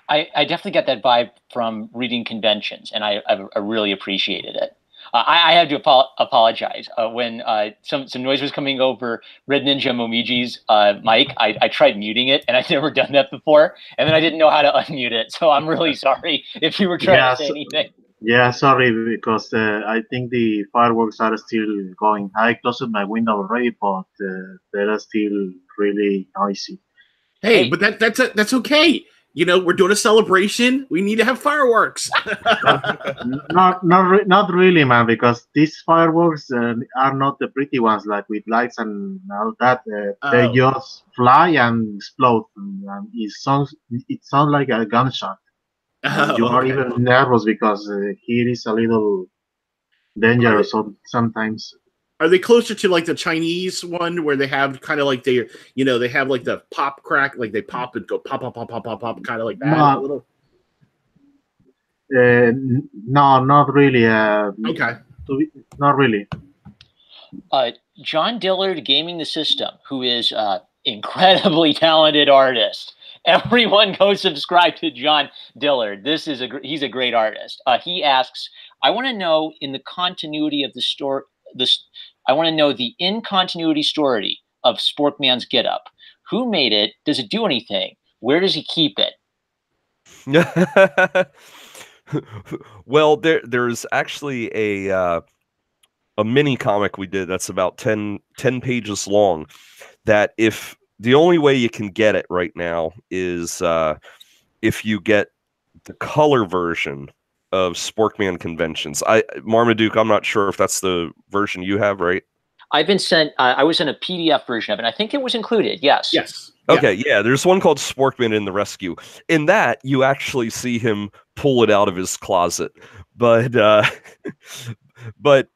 I definitely get that vibe from reading conventions, and I really appreciated it. I had to apologize when some noise was coming over Red Ninja Momiji's mic. I tried muting it, and I'd never done that before, and then I didn't know how to unmute it. So I'm really sorry if you were trying to say anything. Yeah, sorry, because I think the fireworks are still going. I closed my window already, but they're still really noisy. Hey, but that's okay. You know, we're doing a celebration. We need to have fireworks. not really, man, because these fireworks are not the pretty ones, like with lights and all that. They just fly and explode, and it sounds like a gunshot. You are even nervous because here is a little dangerous sometimes. Are they closer to like the Chinese one where they have kind of like they have like the pop crack, like they pop and go pop, pop, pop, pop, pop, pop, kind of like that? No, not really. Okay. Not really. John Dillard Gaming the System, who is incredibly talented artist. Everyone go subscribe to John Dillard. He's a great artist. He asks, I want to know in the continuity of the story, I want to know the in-continuity story of Sporkman's getup. Who made it? Does it do anything? Where does he keep it? Well, there's actually a mini comic we did that's about 10 pages long, that if the only way you can get it right now is if you get the color version of Sporkman Conventions. Marmaduke, I'm not sure if that's the version you have, right? I've been sent, I was in a PDF version of it. I think it was included, yes. Yes. Okay, yeah, there's one called Sporkman in the Rescue. In that, you actually see him pull it out of his closet. But but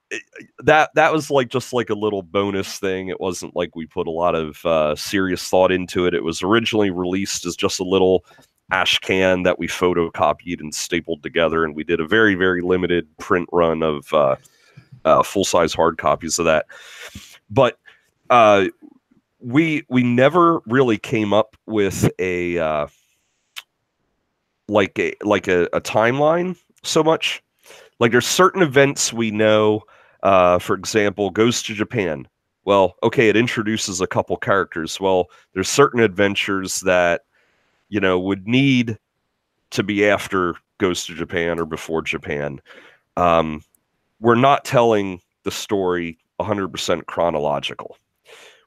that was like just like a little bonus thing. It wasn't like we put a lot of serious thought into it. It was originally released as just a little ash can that we photocopied and stapled together, and we did a very, very limited print run of full-size hard copies of that. But we never really came up with a timeline so much. Like, there's certain events we know, for example, Goes to Japan. Well, okay, it introduces a couple characters. Well, there's certain adventures that, you know, would need to be after Goes to Japan or before Japan. We're not telling the story 100% chronological.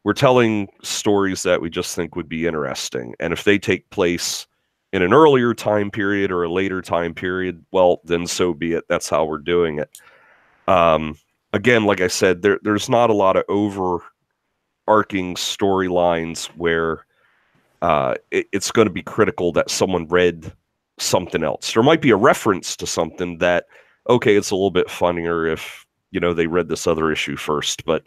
We're telling stories that we just think would be interesting. And if they take place in an earlier time period or a later time period, well, then so be it. That's how we're doing it. Again, like I said, there's not a lot of overarching storylines where it's going to be critical that someone read something else. There might be a reference to something that, okay, it's a little bit funnier if, you know, they read this other issue first, but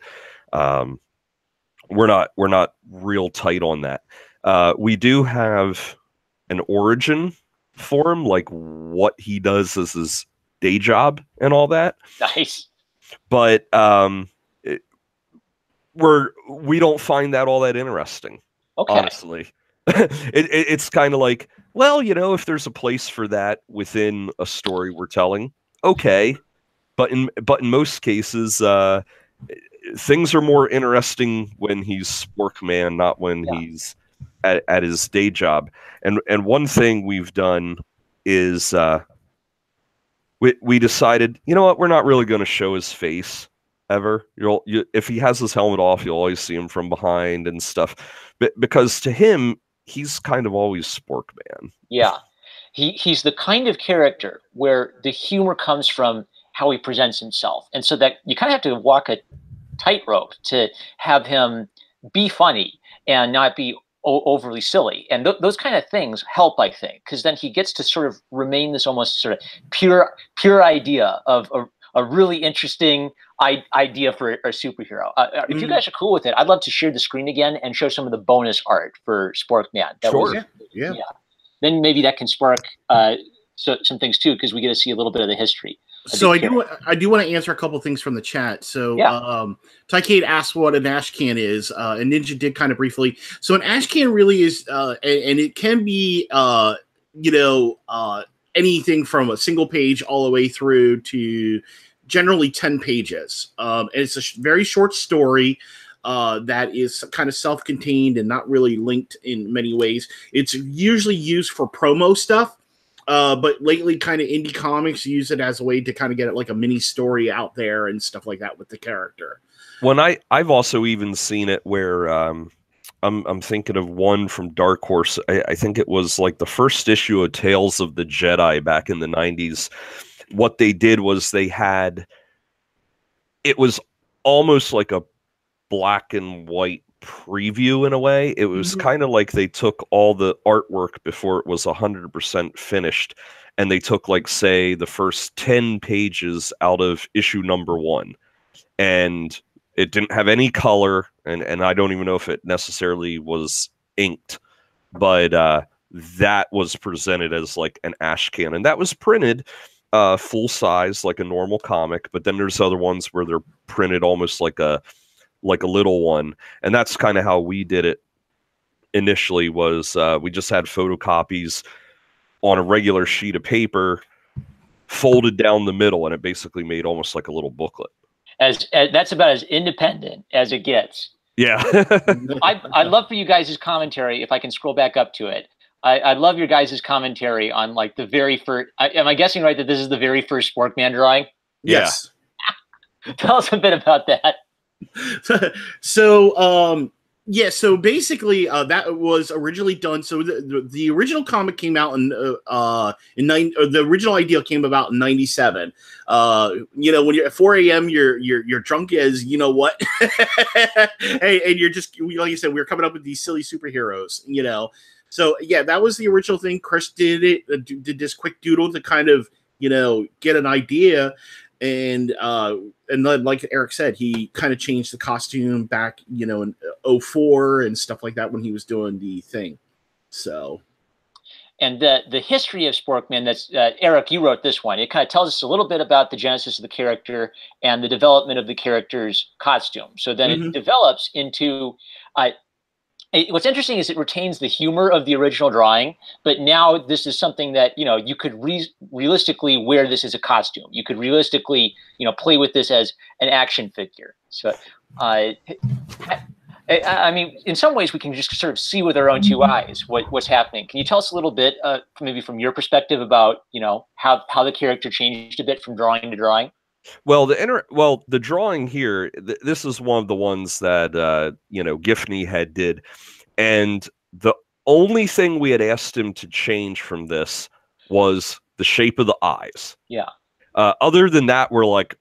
we're not real tight on that. We do have an origin for him, like what he does as his day job and all that. Nice. But we don't find that all that interesting. Okay. Honestly. It's kind of like, well, you know, if there's a place for that within a story we're telling, okay. But in most cases, things are more interesting when he's Sporkman, not when he's at his day job. And one thing we've done is we decided, you know what, we're not really going to show his face ever. If he has his helmet off, you'll always see him from behind and stuff. Because to him, he's kind of always Sporkman. Yeah. He's the kind of character where the humor comes from how he presents himself. And so that you kind of have to walk a tightrope to have him be funny and not be overly silly. And those kind of things help, I think, because then he gets to sort of remain this almost sort of pure idea of a really interesting idea for a superhero. If you guys are cool with it, I'd love to share the screen again and show some of the bonus art for Sporkman. Sure. Yeah. Then maybe that can spark some things too, because we get to see a little bit of the history. So I do want to answer a couple things from the chat. So Tycade asked what an ash can is, and Ninja did kind of briefly. So an ash can really is, and it can be, anything from a single page all the way through to generally 10 pages. And it's a very short story that is kind of self-contained and not really linked in many ways. It's usually used for promo stuff. But lately, kind of indie comics use it as a way to kind of get it like a mini story out there and stuff like that with the character. When I've also even seen it where I'm thinking of one from Dark Horse. I think it was like the first issue of Tales of the Jedi back in the 90s. What they did was it was almost like a black and white preview in a way. It was kind of like they took all the artwork before it was 100% finished, and they took, like, say, the first 10 pages out of issue number 1, and it didn't have any color, and I don't even know if it necessarily was inked, but that was presented as like an ash can, and that was printed full size like a normal comic. But then there's other ones where they're printed almost like a little one, and that's kind of how we did it initially. Was we just had photocopies on a regular sheet of paper folded down the middle, and it basically made almost like a little booklet. As that's about as independent as it gets. Yeah. I'd love for you guys' commentary, if I can scroll back up to it. I'd love your guys' commentary on, like, the very first. Am I guessing right that this is the very first Sporkman drawing? Yes. Tell us a bit about that. So basically that was originally done. So the original comic came out the original idea came about in 97. When you're at 4 a.m. you're drunk as you know what. and you're just, like you said, we were coming up with these silly superheroes, so yeah, that was the original thing. Chris did this quick doodle to kind of get an idea. And then, like Eric said, he kind of changed the costume back, in 04 and stuff like that when he was doing the thing. So, and the history of Sporkman, that's Eric, you wrote this one. It kind of tells us a little bit about the genesis of the character and the development of the character's costume. So then it develops into. What's interesting is it retains the humor of the original drawing, but now this is something that, you could realistically wear this as a costume. You could realistically, play with this as an action figure. So, I mean, in some ways we can just sort of see with our own two eyes what's happening. Can you tell us a little bit, maybe from your perspective about, how the character changed a bit from drawing to drawing? Well, the drawing here, this is one of the ones that Giffney had did, and the only thing we had asked him to change from this was the shape of the eyes. Yeah. Other than that, we're like,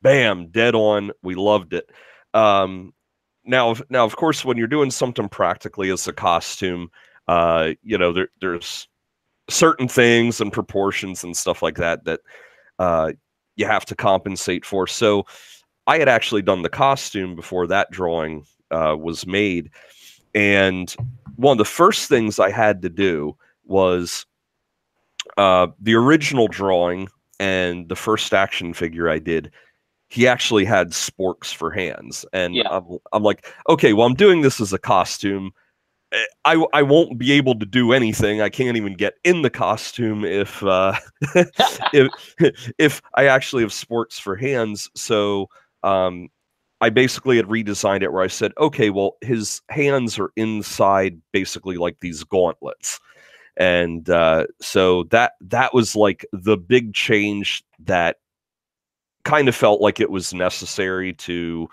bam, dead on. We loved it. Now, of course, when you're doing something practically as a costume, there's certain things and proportions and stuff like that you have to compensate for. So I had actually done the costume before that drawing was made. And one of the first things I had to do was the original drawing and the first action figure I did, he actually had sporks for hands. And I'm like, okay, well, I'm doing this as a costume. I won't be able to do anything. I can't even get in the costume if if I actually have sporks for hands. So I basically had redesigned it where I said, okay, well, his hands are inside basically like these gauntlets. And so that was like the big change that kind of felt like it was necessary to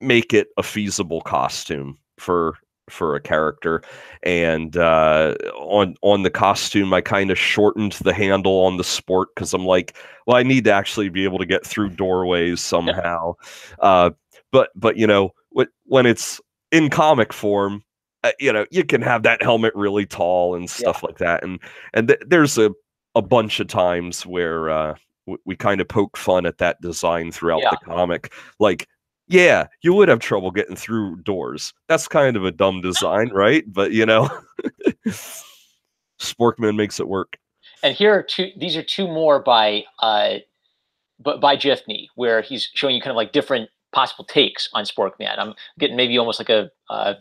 make it a feasible costume for a character. And on the costume, I kind of shortened the handle on the sport because I'm like, well, I need to actually be able to get through doorways somehow. But when it's in comic form, you know, you can have that helmet really tall and stuff like that. And there's a bunch of times where we kind of poke fun at that design throughout the comic. Like, yeah, you would have trouble getting through doors. That's kind of a dumb design, right? But, you know, Sporkman makes it work. And here are these are two more by Jiffney, where he's showing you kind of like different possible takes on Sporkman. I'm getting maybe almost like a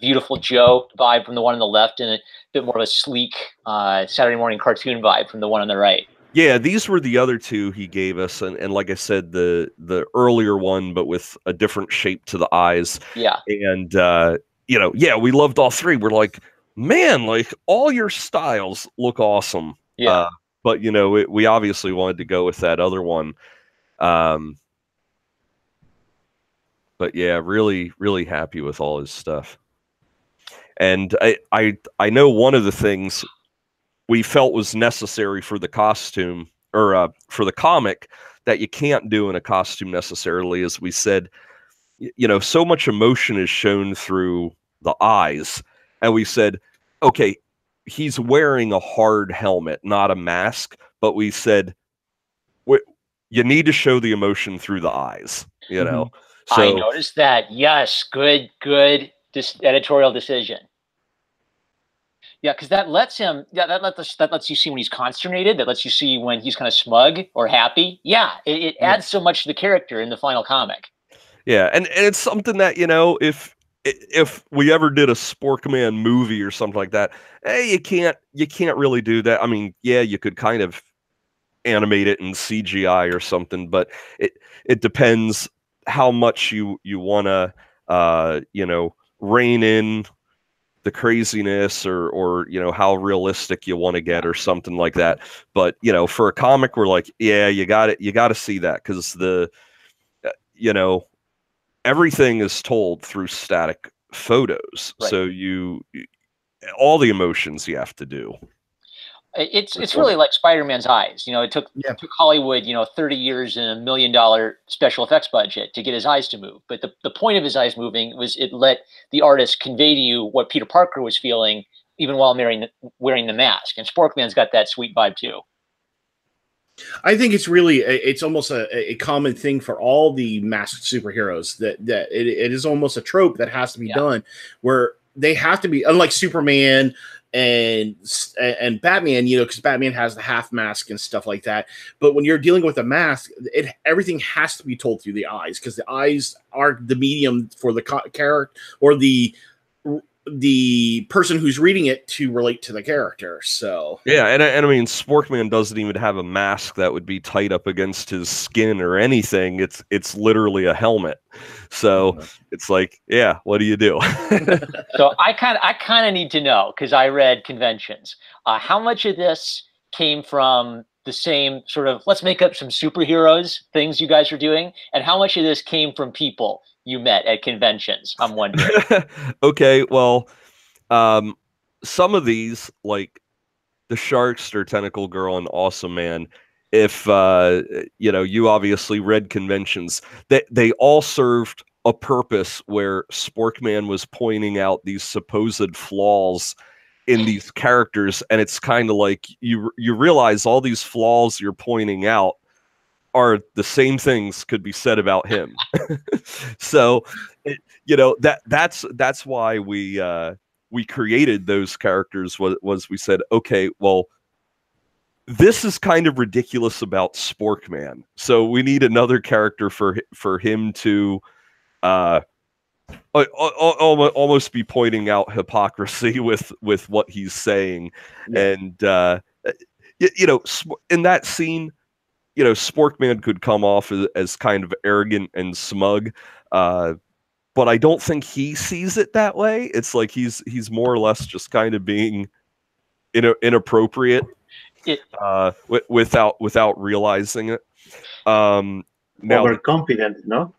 Beautiful Joe vibe from the one on the left, and a bit more of a sleek Saturday morning cartoon vibe from the one on the right. Yeah, these were the other two he gave us, and like I said, the earlier one, but with a different shape to the eyes. Yeah. And you know, yeah, we loved all three. We're like, man, like all your styles look awesome. Yeah. But you know, we obviously wanted to go with that other one. But yeah, really, really happy with all his stuff. And I know one of the things we felt was necessary for the costume, or for the comic, that you can't do in a costume necessarily, as we said, you know, so much emotion is shown through the eyes. And we said, okay, he's wearing a hard helmet, not a mask. But we said, you need to show the emotion through the eyes, you know? So, I noticed that. Yes. Good editorial decision. Yeah, because that lets him. Yeah, that lets you see when he's consternated. That lets you see when he's kind of smug or happy. Yeah, it adds so much to the character in the final comic. Yeah, and it's something that, you know, if we ever did a Sporkman movie or something like that, hey, you can't really do that. I mean, yeah, you could kind of animate it in CGI or something, but it depends how much you want to you know, rein in the craziness, or you know, how realistic you want to get or something like that. But you know, for a comic, we're like, yeah, you got to see that, because the you know, everything is told through static photos, right. So all the emotions you have to do. It's really like Spider-Man's eyes. You know, it took Hollywood, you know, 30 years and $1 million special effects budget to get his eyes to move. But the point of his eyes moving was it let the artist convey to you what Peter Parker was feeling, even while wearing the mask. And Sporkman's got that sweet vibe too. I think it's almost a common thing for all the masked superheroes that it is almost a trope that has to be done, where they have to be, unlike Superman and Batman, you know, because Batman has the half mask and stuff like that. But when you're dealing with a mask, everything has to be told through the eyes, because the eyes are the medium for the character or the person who's reading it to relate to the character. So yeah, and I mean, Sporkman doesn't even have a mask that would be tight up against his skin or anything. It's literally a helmet. So it's like, yeah, what do you do? So I kind of need to know, because I read conventions, how much of this came from the same sort of let's make up some superheroes things you guys are doing, and how much of this came from people you met at conventions? I'm wondering. Okay, well, some of these, like the Sharkster, Tentacle Girl, and Awesome Man, if you know, you obviously read conventions, they all served a purpose where Sporkman was pointing out these supposed flaws in these characters, and it's kind of like you realize all these flaws you're pointing out are the same things could be said about him. So, you know, that's why we created those characters. Was we said, okay, well, this is kind of ridiculous about Sporkman, so we need another character for him to almost be pointing out hypocrisy with what he's saying. And you know, in that scene, you know, Sporkman could come off as kind of arrogant and smug, but I don't think he sees it that way. It's like he's more or less just kind of being inappropriate without realizing it. Now, overconfident, no?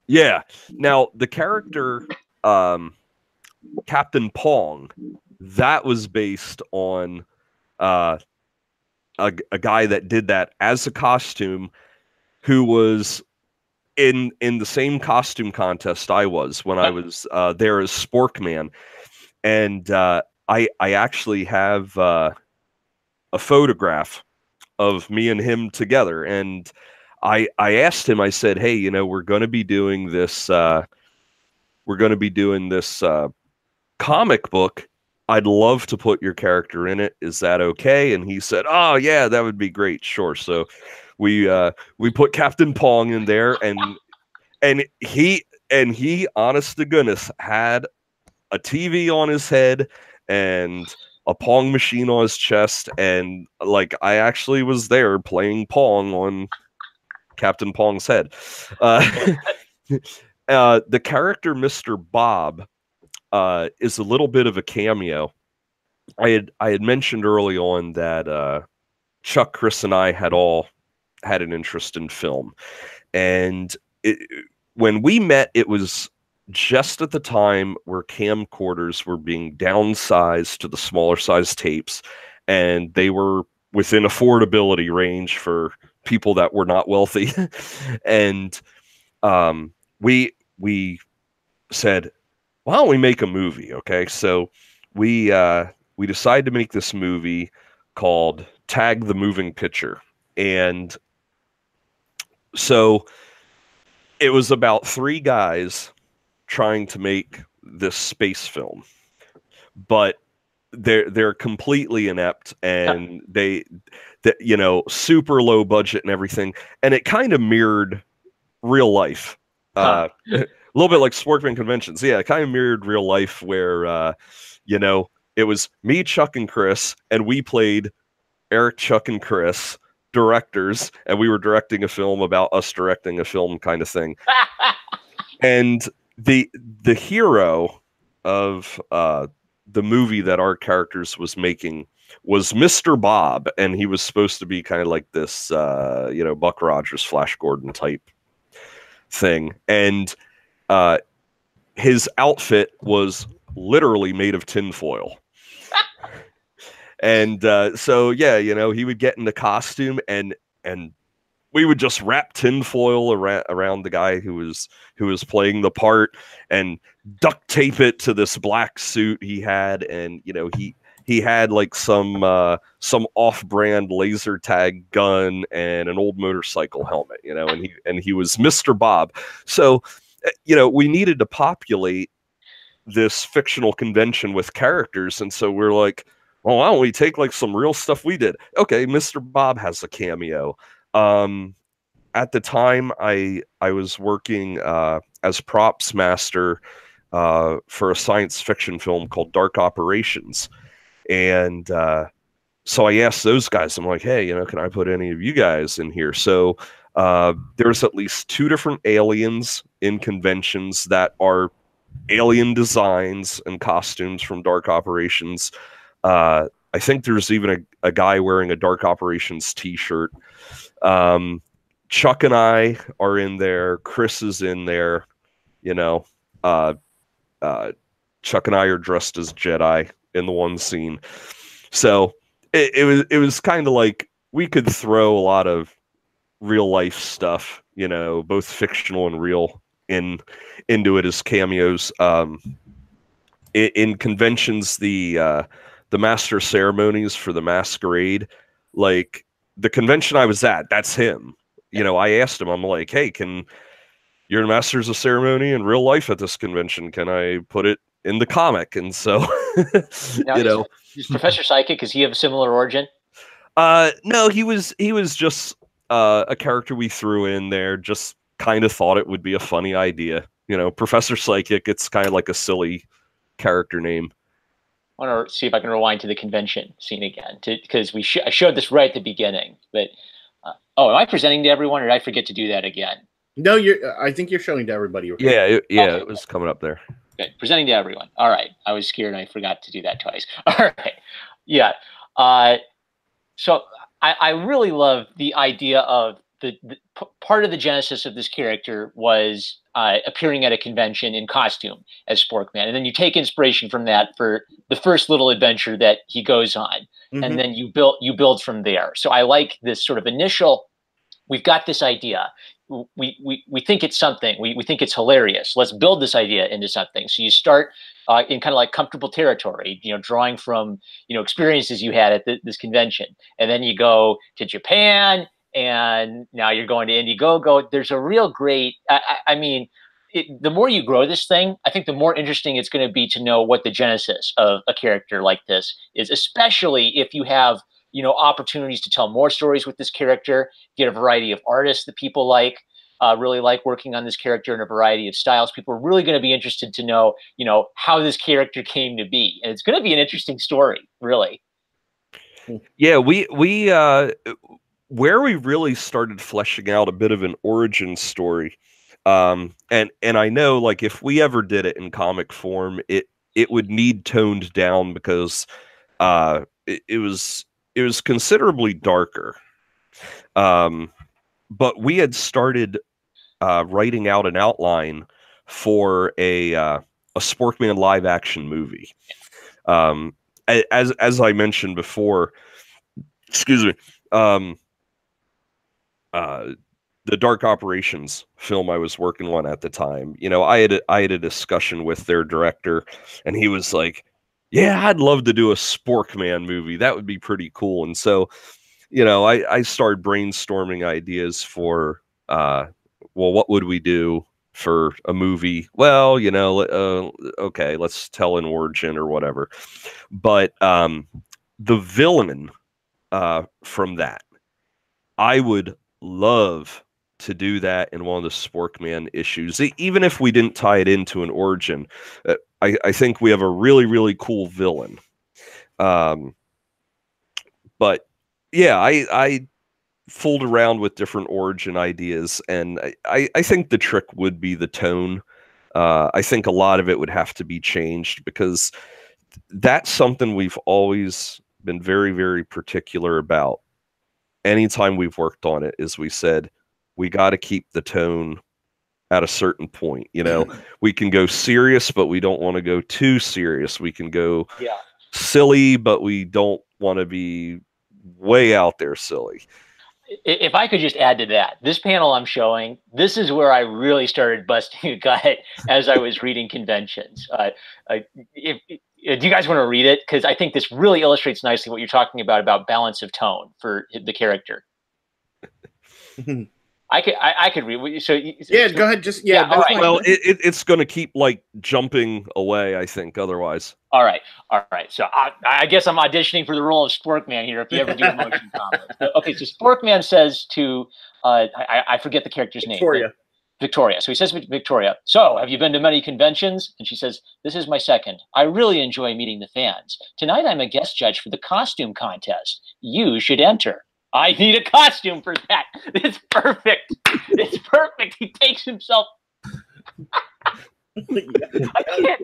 Yeah. Now the character Captain Pong, that was based on a guy that did that as a costume, who was in the same costume contest I was when I was there as Sporkman. and I actually have a photograph of me and him together, and I asked him. I said, "Hey, you know, we're going to be doing this. Comic book. I'd love to put your character in it. Is that okay?" And he said, "Oh yeah, that would be great. Sure." So we put Captain Pong in there, and he honest to goodness had a TV on his head and a Pong machine on his chest, and like I actually was there playing Pong on Captain Pong's head. The character Mr. Bob is a little bit of a cameo. I had mentioned early on that Chuck, Chris, and I had all had an interest in film, and when we met, it was just at the time where camcorders were being downsized to the smaller size tapes, and they were within affordability range for people that were not wealthy. And we said, why don't we make a movie? Okay, so we decided to make this movie called Tag the Moving Picture, and so it was about three guys trying to make this space film, but they're completely inept, and they you know, super low budget and everything, and it kind of mirrored real life. A little bit like Sporkman conventions. Yeah, it kind of mirrored real life where you know, it was me, Chuck, and Chris, and we played Eric, Chuck, and Chris, directors, and we were directing a film about us directing a film kind of thing. And the hero of the movie that our characters was making was Mr. Bob, and he was supposed to be kind of like this you know, Buck Rogers, Flash Gordon type thing. And his outfit was literally made of tinfoil. And so yeah, you know, he would get in the costume, and we would just wrap tinfoil around the guy who was playing the part, and duct tape it to this black suit he had, and you know, he had like some off-brand laser tag gun and an old motorcycle helmet, you know, and he was Mr. Bob. So you know, we needed to populate this fictional convention with characters, and so we're like, well, why don't we take like some real stuff we did? Okay, Mr. Bob has a cameo. At the time, I was working as props master for a science fiction film called Dark Operations, and so I asked those guys, I'm like, hey, you know, can I put any of you guys in here? So there's at least 2 different aliens in conventions that are alien designs and costumes from Dark Operations. I think there's even a guy wearing a Dark Operations t-shirt. Chuck and I are in there. Chris is in there. You know, Chuck and I are dressed as Jedi in the one scene. So it was kind of like we could throw a lot of real life stuff, you know, both fictional and real, into it as cameos. In conventions, the master of ceremonies for the masquerade, like the convention I was at, that's him. You know, I asked him, I'm like, hey, you're the masters of ceremony in real life at this convention, can I put it in the comic? And so now, you know, is Professor Psychic, does he have a similar origin? No, he was just a character we threw in there, just kind of thought it would be a funny idea. You know, Professor Psychic, it's kind of like a silly character name. I want to see if I can rewind to the convention scene again, because I showed this right at the beginning. But oh, am I presenting to everyone, or did I forget to do that again? No, I think you're showing to everybody. Yeah, okay. It was coming up there. Good, presenting to everyone. All right, I was scared I forgot to do that twice. All right, yeah. So I really love the idea of the part of the genesis of this character was appearing at a convention in costume as Sporkman, and then you take inspiration from that for the first little adventure that he goes on, and then you build from there. So I like this sort of initial. We've got this idea. We think it's something. We think it's hilarious. Let's build this idea into something. So you start in kind of like comfortable territory, drawing from, experiences you had at this convention. And then you go to Japan, and now you're going to Indiegogo. There's a real great, I mean, the more you grow this thing, I think the more interesting it's going to be to know what the genesis of a character like this is, especially if you have, opportunities to tell more stories with this character, get a variety of artists that people really like working on this character in a variety of styles. People are really going to be interested to know, how this character came to be. And it's going to be an interesting story, really. Yeah, we where we really started fleshing out a bit of an origin story. And I know, like, if we ever did it in comic form, it would need toned down because it was considerably darker. But we had started writing out an outline for a Sporkman live action movie. As I mentioned before, excuse me, the Dark Operations film I was working on at the time, I had a discussion with their director, and he was like, "Yeah, I'd love to do a Sporkman movie. That would be pretty cool." And so, I started brainstorming ideas for, well, what would we do for a movie? Well, okay, let's tell an origin or whatever. But the villain from that, I would love to do that in one of the Sporkman issues, even if we didn't tie it into an origin. I think we have a really, really cool villain. But yeah, I fooled around with different origin ideas, and I think the trick would be the tone. I think a lot of it would have to be changed, because that's something we've always been very, very particular about. Anytime we've worked on it, is we said, we got to keep the tone at a certain point. We can go serious, but we don't want to go too serious. We can go silly, but we don't want to be way out there silly. If I could just add to that, this panel I'm showing, this is where I really started busting a gut as I was reading conventions. Do you guys want to read it? Because I think this really illustrates nicely what you're talking about balance of tone for the character. I could read. So go ahead. Just all right. Well, it's going to keep like jumping away, I think. Otherwise, all right. So I guess I'm auditioning for the role of Sporkman here. If you ever do a motion comics, okay. So Sporkman says to I forget the character's name. Victoria. So he says to Victoria, "So, have you been to many conventions?" And she says, "This is my second. I really enjoy meeting the fans. Tonight I'm a guest judge for the costume contest. You should enter." I need a costume for that. It's perfect. It's perfect. He takes himself. I can't.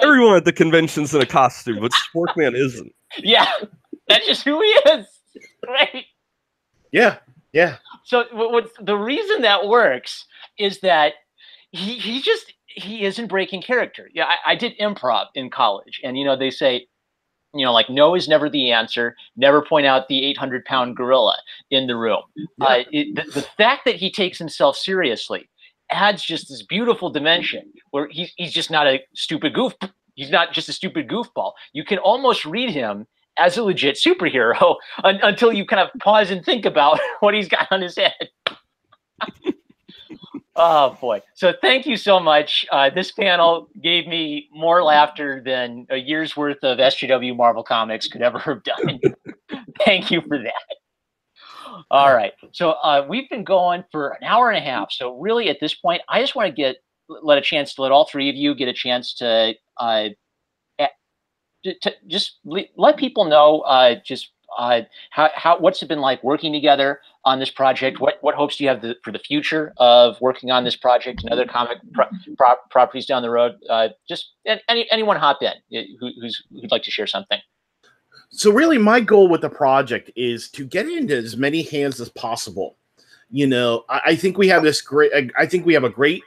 Everyone at the convention's in a costume, but Sporkman isn't. Yeah, that's just who he is. Right? Yeah. So the reason that works is that he isn't breaking character. Yeah, I did improv in college, and they say, like, no is never the answer. Never point out the 800-pound gorilla in the room. Yeah. The fact that he takes himself seriously adds just this beautiful dimension where he's just not a stupid goof. He's not just a stupid goofball. You can almost read him as a legit superhero until you kind of pause and think about what he's got on his head. Oh, boy. So thank you so much. This panel gave me more laughter than a year's worth of SJW Marvel Comics could ever have done. Thank you for that. All right. So we've been going for an hour and a half. So really, at this point, I just want to let all three of you get a chance to just let people know how what's it been like working together on this project. What hopes do you have for the future of working on this project and other comic properties down the road? Just anyone hop in who'd like to share something. So really, my goal with the project is to get it into as many hands as possible. I think we have a great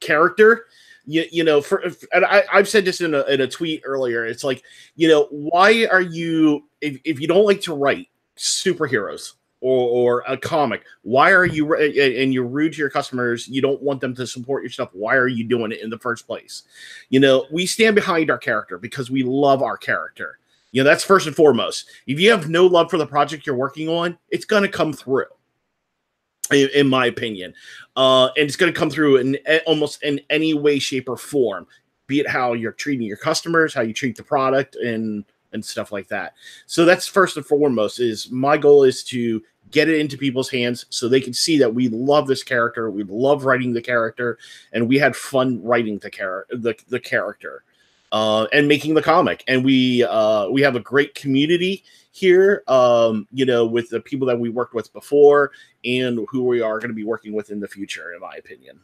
character. And I've said this in a tweet earlier. It's like, why are you, if you don't like to write superheroes, or a comic, why are you, and you're rude to your customers, you don't want them to support your stuff, why are you doing it in the first place? You know, we stand behind our character because we love our character. You know, that's first and foremost. If you have no love for the project you're working on, it's going to come through, in my opinion. And it's going to come through in almost in any way, shape, or form, be it how you're treating your customers, how you treat the product, and stuff like that. So that's first and foremost. Is my goal is to get it into people's hands so they can see that we love this character, we love writing the character, and we had fun writing the character, and making the comic. And we have a great community here, you know, with the people that we worked with before and who we are going to be working with in the future, in my opinion.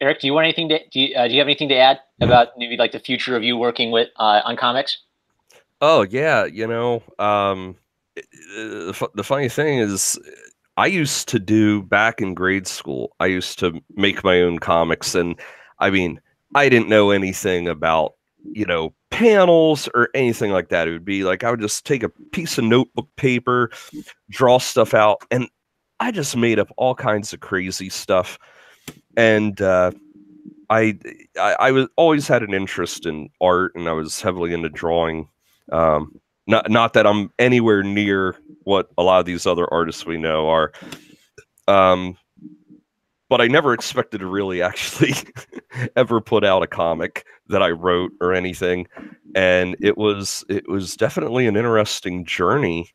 Eric, do you want anything to do you have anything to add about maybe like the future of you working with on comics? Oh yeah, you know, the funny thing is, I used to do back in grade school. I used to make my own comics, and I mean, I didn't know anything about, you know, panels or anything like that. It would be like I would just take a piece of notebook paper, draw stuff out, and I just made up all kinds of crazy stuff. And I was always had an interest in art, and I was heavily into drawing. Not that I'm anywhere near what a lot of these other artists we know are, but I never expected to really actually ever put out a comic that I wrote or anything. And it was definitely an interesting journey,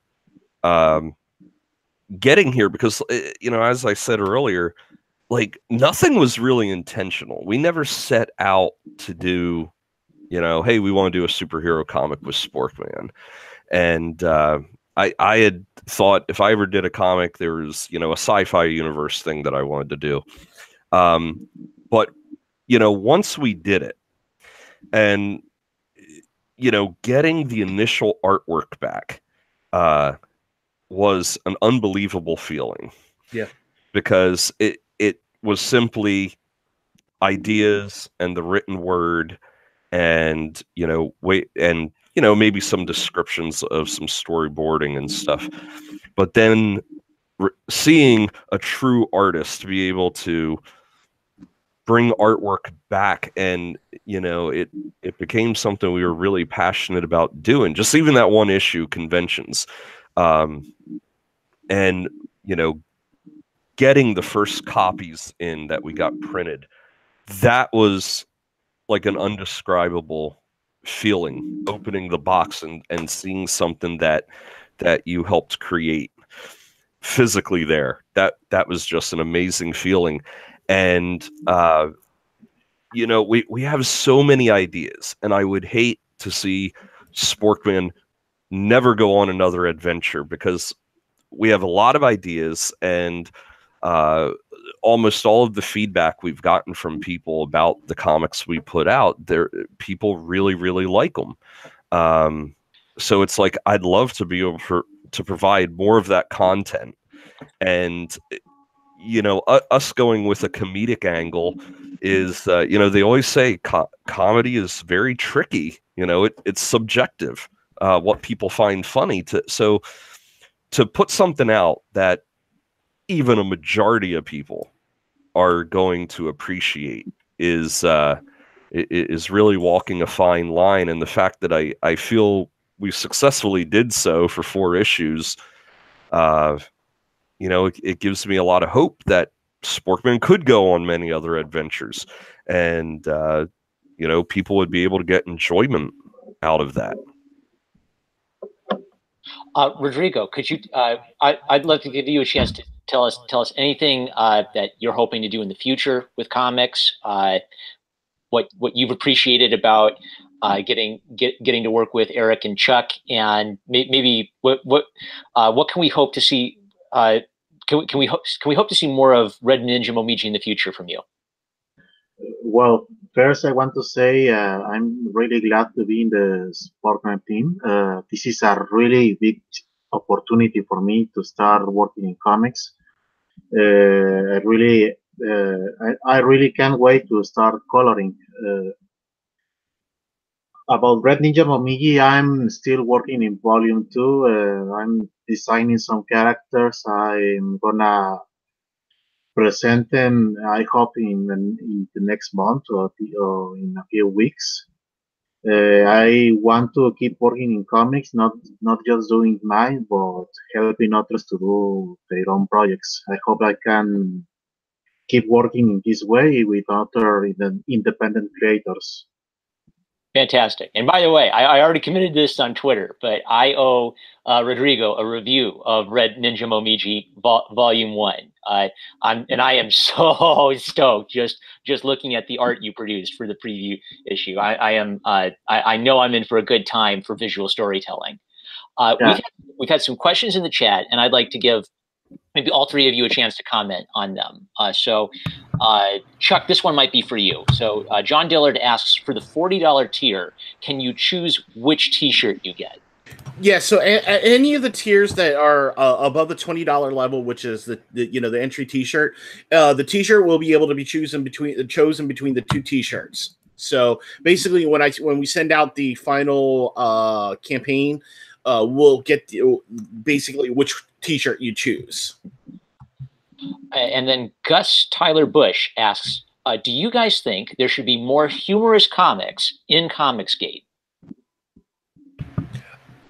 getting here, because, you know, as I said earlier, like nothing was really intentional. We never set out to do, you know, hey, we want to do a superhero comic with Sporkman. And I had thought if I ever did a comic, there was, you know, a sci-fi universe thing that I wanted to do. But, you know, once we did it, and, you know, getting the initial artwork back was an unbelievable feeling. Yeah. Because it was simply ideas and the written word, and, you know, and, you know, maybe some descriptions of some storyboarding and stuff. But then seeing a true artist be able to bring artwork back, and, you know, it became something we were really passionate about doing. Just even that one issue conventions, and, you know, getting the first copies in that we got printed, that was like an undescribable feeling, opening the box and seeing something that you helped create physically there. That was just an amazing feeling. And you know, we have so many ideas, and I would hate to see Sporkman never go on another adventure, because we have a lot of ideas, and almost all of the feedback we've gotten from people about the comics we put out, people really, really like them. So it's like, I'd love to be able to provide more of that content. And, you know, us going with a comedic angle is, you know, they always say comedy is very tricky. You know, it's subjective, what people find funny. So to put something out that even a majority of people are going to appreciate is really walking a fine line. And the fact that I feel we successfully did so for 4 issues, you know, it gives me a lot of hope that Sporkman could go on many other adventures, and you know, people would be able to get enjoyment out of that. Rodrigo, could you? I'd love to give you a chance to tell us anything that you're hoping to do in the future with comics. What you've appreciated about getting to work with Eric and Chuck, and maybe what can we hope to see? Can we hope to see more of Red Ninja Momiji in the future from you? Well, first I want to say I'm really glad to be in the Sporkman team. This is a really big opportunity for me to start working in comics. I really can't wait to start coloring. About Red Ninja Momiji, I'm still working in Volume 2. I'm designing some characters. I'm gonna present them, I hope, in the next month or in a few weeks. I want to keep working in comics, not just doing mine, but helping others to do their own projects. I hope I can keep working in this way with other independent creators. Fantastic. And by the way, I already committed this on Twitter, but I owe Rodrigo a review of Red Ninja Momiji Volume 1. I am so stoked just looking at the art you produced for the preview issue. I know I'm in for a good time for visual storytelling. Yeah. We've had some questions in the chat, and I'd like to give maybe all three of you a chance to comment on them. Chuck, this one might be for you. So John Dillard asks, for the $40 tier, can you choose which T-shirt you get? Yeah, so any of the tiers that are above the $20 level, which is the entry T-shirt, the T-shirt will be able to be chosen between the two T-shirts. So basically, when we send out the final campaign, we'll get basically which T-shirt you choose. And then Gus Tyler Bush asks, do you guys think there should be more humorous comics in Comicsgate?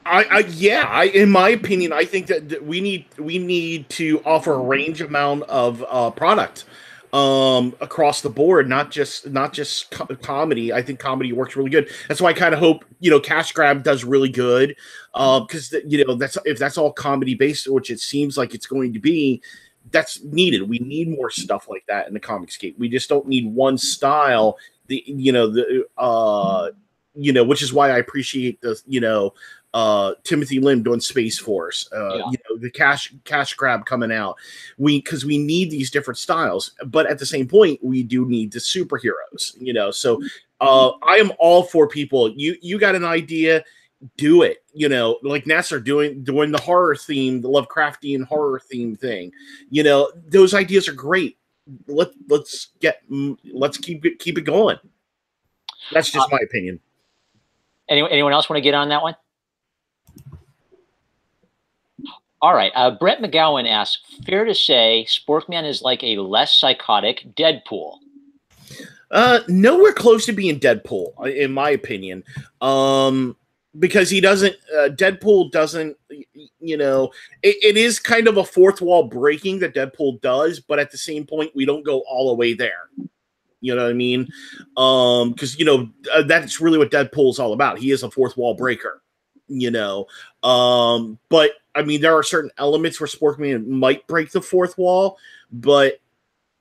In my opinion, I think that we need to offer a range amount of product across the board, not just comedy. I think comedy works really good. That's why I kind of hope Cash Grab does really good, because if that's all comedy based, which it seems like it's going to be. That's needed. We need more stuff like that in the Comicsgate. We just don't need one style. Which is why I appreciate the Timothy Lim doing Space Force. The Cash Grab coming out. Because we need these different styles, but at the same point, we do need the superheroes. So I am all for people. You got an idea. Do it, like Nasser doing the horror theme, the Lovecraftian horror theme thing. Those ideas are great. Let's keep it going. That's just my opinion. Anyone else want to get on that one? All right. Brett McGowan asks, fair to say Sporkman is like a less psychotic Deadpool? Nowhere close to being Deadpool, in my opinion. Because he doesn't, Deadpool doesn't, it is kind of a fourth wall breaking that Deadpool does, but at the same point, we don't go all the way there. You know what I mean? Because, that's really what Deadpool is all about. He is a fourth wall breaker, but I mean, there are certain elements where Sporkman might break the fourth wall, but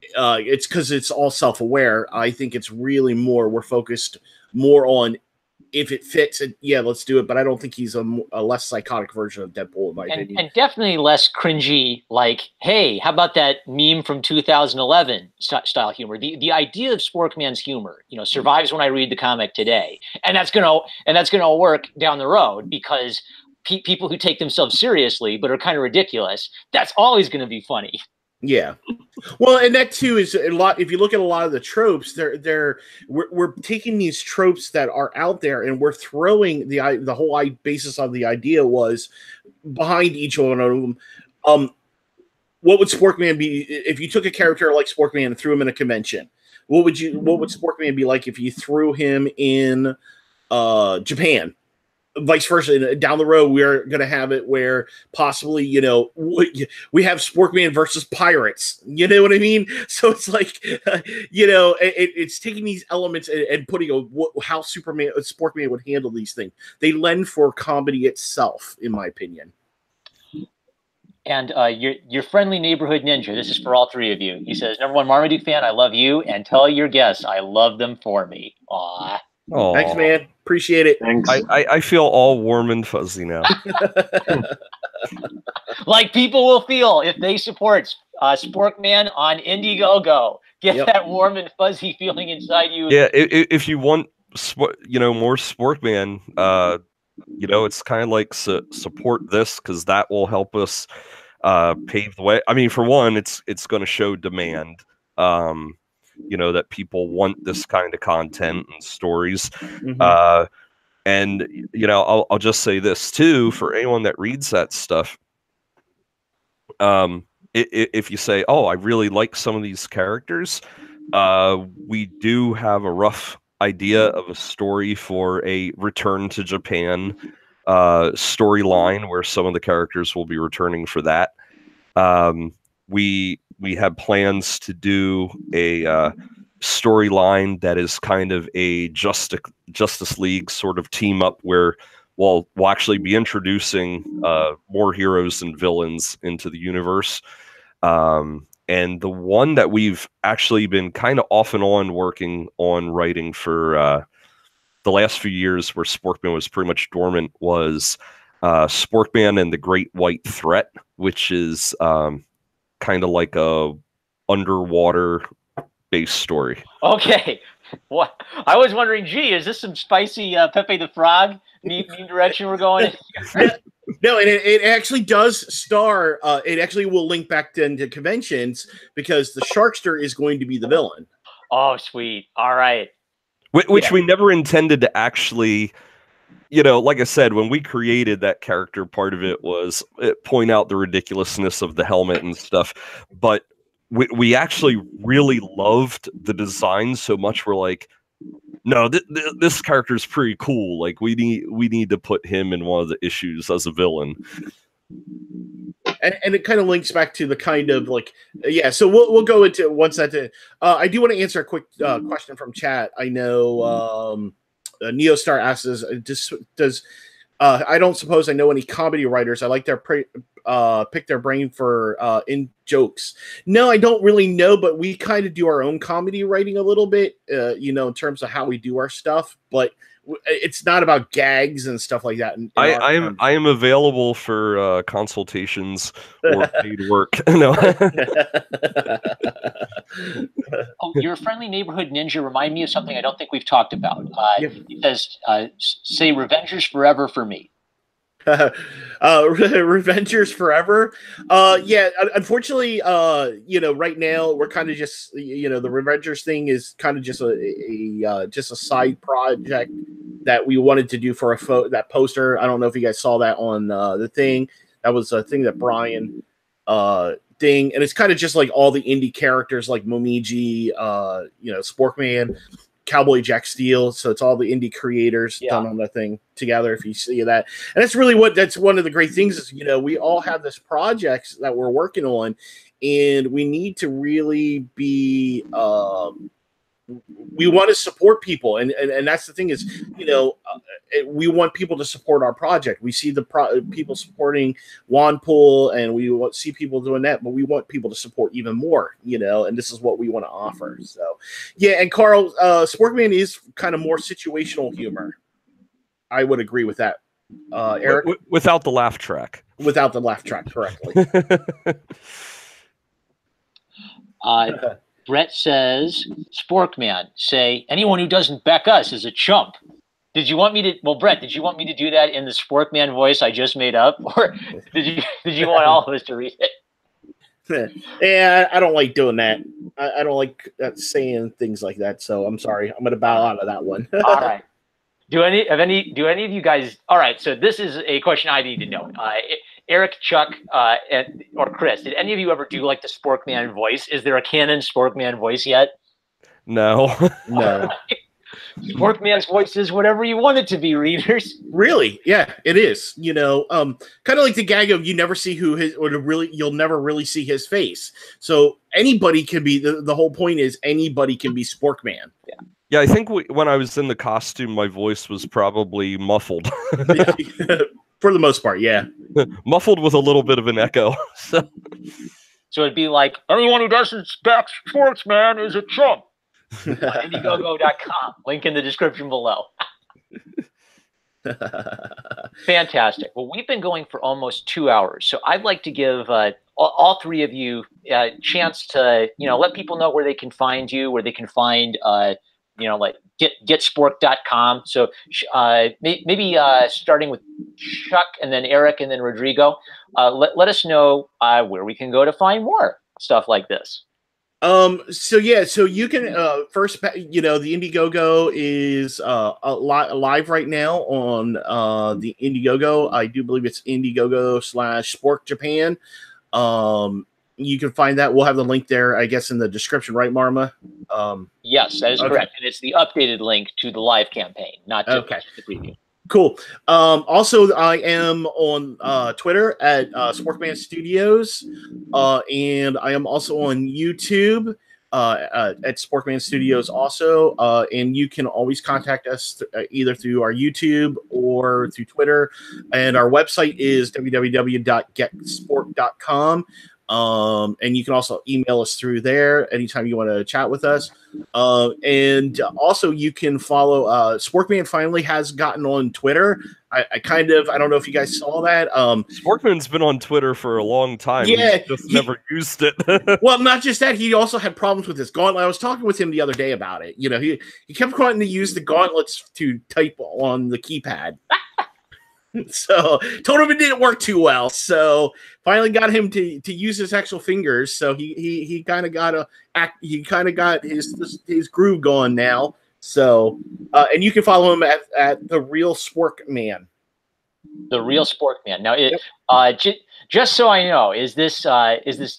it's because it's all self-aware. I think it's really we're focused more on if it fits, yeah, let's do it. But I don't think he's a less psychotic version of Deadpool, in my opinion. And definitely less cringy, like, hey, how about that meme from 2011 style humor? The idea of Sporkman's humor, survives when I read the comic today. And that's gonna work down the road, because people who take themselves seriously but are kind of ridiculous, that's always going to be funny. Yeah. Well, and that too is a lot. If you look at a lot of the tropes, we're taking these tropes that are out there, and we're throwing the whole basis of the idea was behind each one of them. What would Sporkman be if you took a character like Sporkman and threw him in a convention? What would Sporkman be like if you threw him in Japan? Vice versa, down the road, we're going to have it where possibly, we have Sporkman versus pirates. You know what I mean? So it's like, it's taking these elements and putting how Sporkman would handle these things. They lend for comedy itself, in my opinion. And your friendly neighborhood ninja, this is for all three of you. He says, #1 Marmaduke fan, I love you, and tell your guests I love them for me. Aww. Aww. Thanks, man. Appreciate it. Thanks. I feel all warm and fuzzy now. Like people will feel if they support Sporkman on Indiegogo. Get that warm and fuzzy feeling inside you. Yeah, if you want, more Sporkman, it's kind of like support this, because that will help us pave the way. I mean, for one, it's going to show demand. That people want this kind of content and stories. And you know, I'll just say this too for anyone that reads that stuff. If you say, "Oh, I really like some of these characters," we do have a rough idea of a story for a Return to Japan storyline where some of the characters will be returning for that. We have plans to do a storyline that is kind of a Justice League sort of team up where we'll actually be introducing more heroes and villains into the universe. And the one that we've actually been kind of off and on working on writing for the last few years where Sporkman was pretty much dormant was Sporkman and the Great White Threat, which is kind of like a underwater based story. Okay. What I was wondering, gee, is this some spicy Pepe the Frog meme direction we're going in? No, and it actually does star. It actually will link back into conventions because the Sharkster is going to be the villain. Oh, sweet. All right. Which we never intended to actually, you know, like I said, when we created that character, part of it was point out the ridiculousness of the helmet and stuff. But we actually really loved the design so much. We're like, no, this character is pretty cool. Like we need to put him in one of the issues as a villain. And it kind of links back to the kind of like, yeah. So we'll go into once that. I do want to answer a quick question from chat. I know Neostar asks, does I don't suppose I know any comedy writers. I like their pick their brain for in jokes. No, I don't really know, but we kind of do our own comedy writing a little bit, you know, in terms of how we do our stuff. But it's not about gags and stuff like that. I am available for consultations or paid work. No. Oh, your friendly neighborhood ninja remind me of something I don't think we've talked about. It says, say Revengers Forever for me. Revengers Forever. Yeah, unfortunately, you know, right now we're kind of just, you know, the Revengers thing is kind of just a side project that we wanted to do for that poster. I don't know if you guys saw that on the thing. That was a thing that Brian thing, and it's kind of just like all the indie characters like Momiji, you know, Sporkman, Cowboy Jack Steele. So it's all the indie creators done on the thing together. If you see that, and that's really that's one of the great things is, you know, we all have this project that we're working on, and we need to really be we want to support people, and that's the thing is, you know, we want people to support our project. We see the people supporting Wanpool, and we see people doing that, but we want people to support even more, you know, and this is what we want to offer. So, yeah, and Carl, Sporkman is kind of more situational humor. I would agree with that. Eric? Without the laugh track. Without the laugh track, correctly. Brett says, Sporkman, say, anyone who doesn't back us is a chump. Did you want me to, well, Brett, did you want me to do that in the Sporkman voice I just made up? Or did you want all of us to read it? Yeah, I don't like doing that. I don't like saying things like that, so I'm sorry. I'm going to bow out of that one. All right. Do any of you guys, all right, so this is a question I need to know. Eric, Chuck, or Chris, did any of you ever do like the Sporkman voice? Is there a canon Sporkman voice yet? No. No. Sporkman's voice is whatever you want it to be, readers. Really? Yeah, it is. You know, kind of like the gag of you never see you'll never really see his face. So anybody can be, the whole point is anybody can be Sporkman. Yeah. Yeah, I think when I was in the costume, my voice was probably muffled. For the most part, yeah. Muffled with a little bit of an echo. So it'd be like, anyone who doesn't back Sportsman is a chump. Indiegogo.com. Link in the description below. Fantastic. Well, we've been going for almost 2 hours, so I'd like to give all three of you a chance to, you know, let people know where they can find you, where they can find, you know, like getspork.com. So maybe starting with Chuck and then Eric and then Rodrigo, let us know where we can go to find more stuff like this. So yeah, so you can first, you know, the Indiegogo is live right now on the Indiegogo. I do believe it's Indiegogo/Spork Japan. You can find that. We'll have the link there, I guess, in the description, right, Marma? Yes, that is okay. correct, and it's the updated link to the live campaign, not just the preview. Cool. Also, I am on Twitter at Sporkman Studios, and I am also on YouTube at Sporkman Studios also. And you can always contact us either through our YouTube or through Twitter. And our website is www.getsport.com. And you can also email us through there anytime you want to chat with us. And also you can follow Sporkman finally has gotten on Twitter. I don't know if you guys saw that. Sporkman's been on Twitter for a long time. Yeah, he's just never used it. Well, not just that, he also had problems with his gauntlet. I was talking with him the other day about it. You know, he kept wanting to use the gauntlets to type on the keypad. So told him it didn't work too well. So finally got him to use his actual fingers. So he kind of got his groove going now. So and you can follow him at the Real Sporkman. The Real Sporkman. Now, just so I know, is this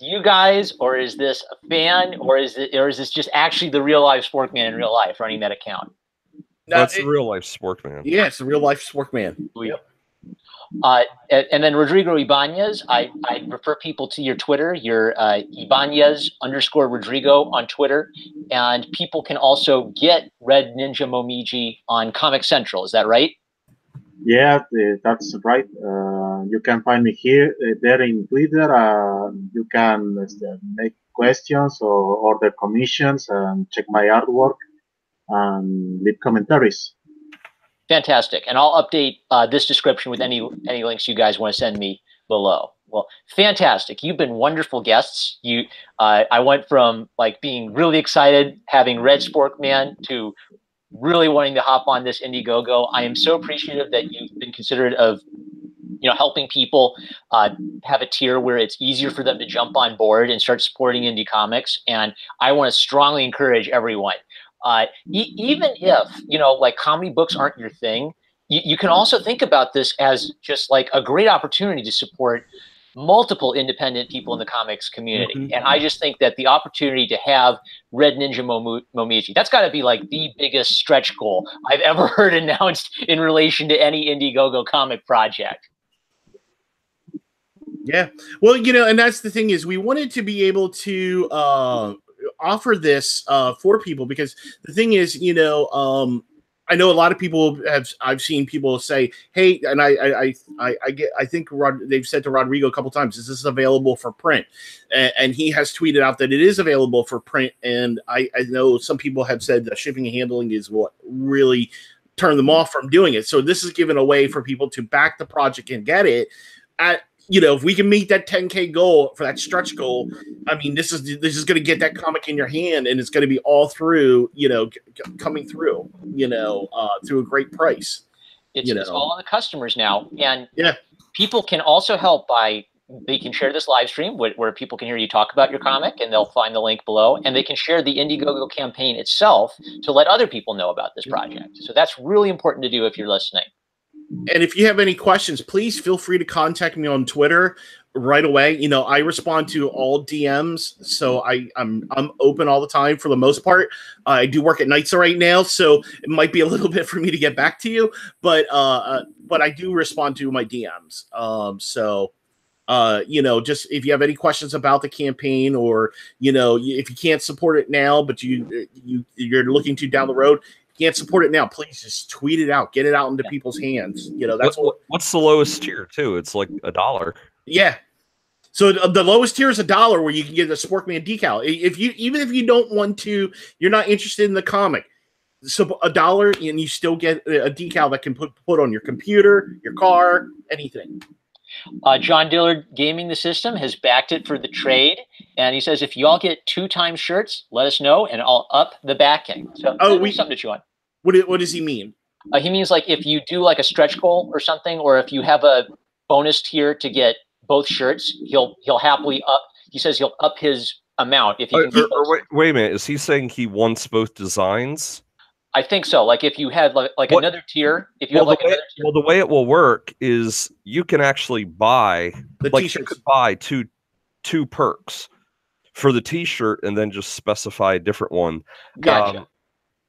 you guys, or is this a fan, or is this just actually the real life Sporkman in real life running that account? No, it's the real life Sporkman. Yeah, it's the real life Sporkman. Yep. And then Rodrigo Ibanez, I refer people to your Twitter, your Ibanez_Rodrigo on Twitter, and people can also get Red Ninja Momiji on Comic Central. Is that right? Yeah, that's right. You can find me there in Twitter. You can make questions or order commissions and check my artwork and leave commentaries. Fantastic. And I'll update this description with any links you guys want to send me below. Well, fantastic. You've been wonderful guests. I went from like being really excited having read Sporkman to really wanting to hop on this Indiegogo. I am so appreciative that you've been considerate of, you know, helping people have a tier where it's easier for them to jump on board and start supporting indie comics. And I want to strongly encourage everyone. Even if, you know, like comedy books aren't your thing, you can also think about this as just like a great opportunity to support multiple independent people in the comics community. Mm-hmm. And I just think that the opportunity to have Red Ninja Momiji, that's got to be like the biggest stretch goal I've ever heard announced in relation to any Indiegogo comic project. Yeah. Well, you know, and that's the thing is we wanted to be able to offer this for people, because the thing is, you know, I know a lot of people I've seen people say, hey, and I think they've said to Rodrigo a couple times, is this available for print? And he has tweeted out that it is available for print. And I know some people have said that shipping and handling is what really turned them off from doing it. So this is given a way for people to back the project and get it at, you know, if we can meet that 10K goal for that stretch goal, I mean, this is going to get that comic in your hand, and it's going to be all through, you know, coming through, you know, through a great price. It's all on the customers now, and yeah, people can also help they can share this live stream where people can hear you talk about your comic, and they'll find the link below, and they can share the Indiegogo campaign itself to let other people know about this project. So that's really important to do if you're listening. And if you have any questions, please feel free to contact me on Twitter right away. You know, I respond to all DMs, so I'm open all the time for the most part. I do work at nights right now, so it might be a little bit for me to get back to you, but I do respond to my DMs. You know, just if you have any questions about the campaign, or, you know, if you can't support it now, but you're looking to down the road, can't support it now, please just tweet it out, get it out into people's hands. You know, that's what's the lowest tier too? It's like $1. Yeah. So the lowest tier is $1, where you can get a Sporkman decal. Even if you don't want to, you're not interested in the comic, so $1 and you still get a decal that can put on your computer, your car, anything. John Dillard Gaming the System has backed it for the trade, and he says if you all get 2x shirts, let us know, and I'll up the backing. So something to chew on. What does he mean? He means like if you do like a stretch goal or something, or if you have a bonus tier to get both shirts, he'll happily up. He says he'll up his amount if you can get those. Wait a minute. Is he saying he wants both designs? I think so. Like if you had like another tier, if you have like another tier. Well, the way it will work is you can actually buy the like t-shirts. you could buy two perks for the T-shirt and then just specify a different one. Gotcha.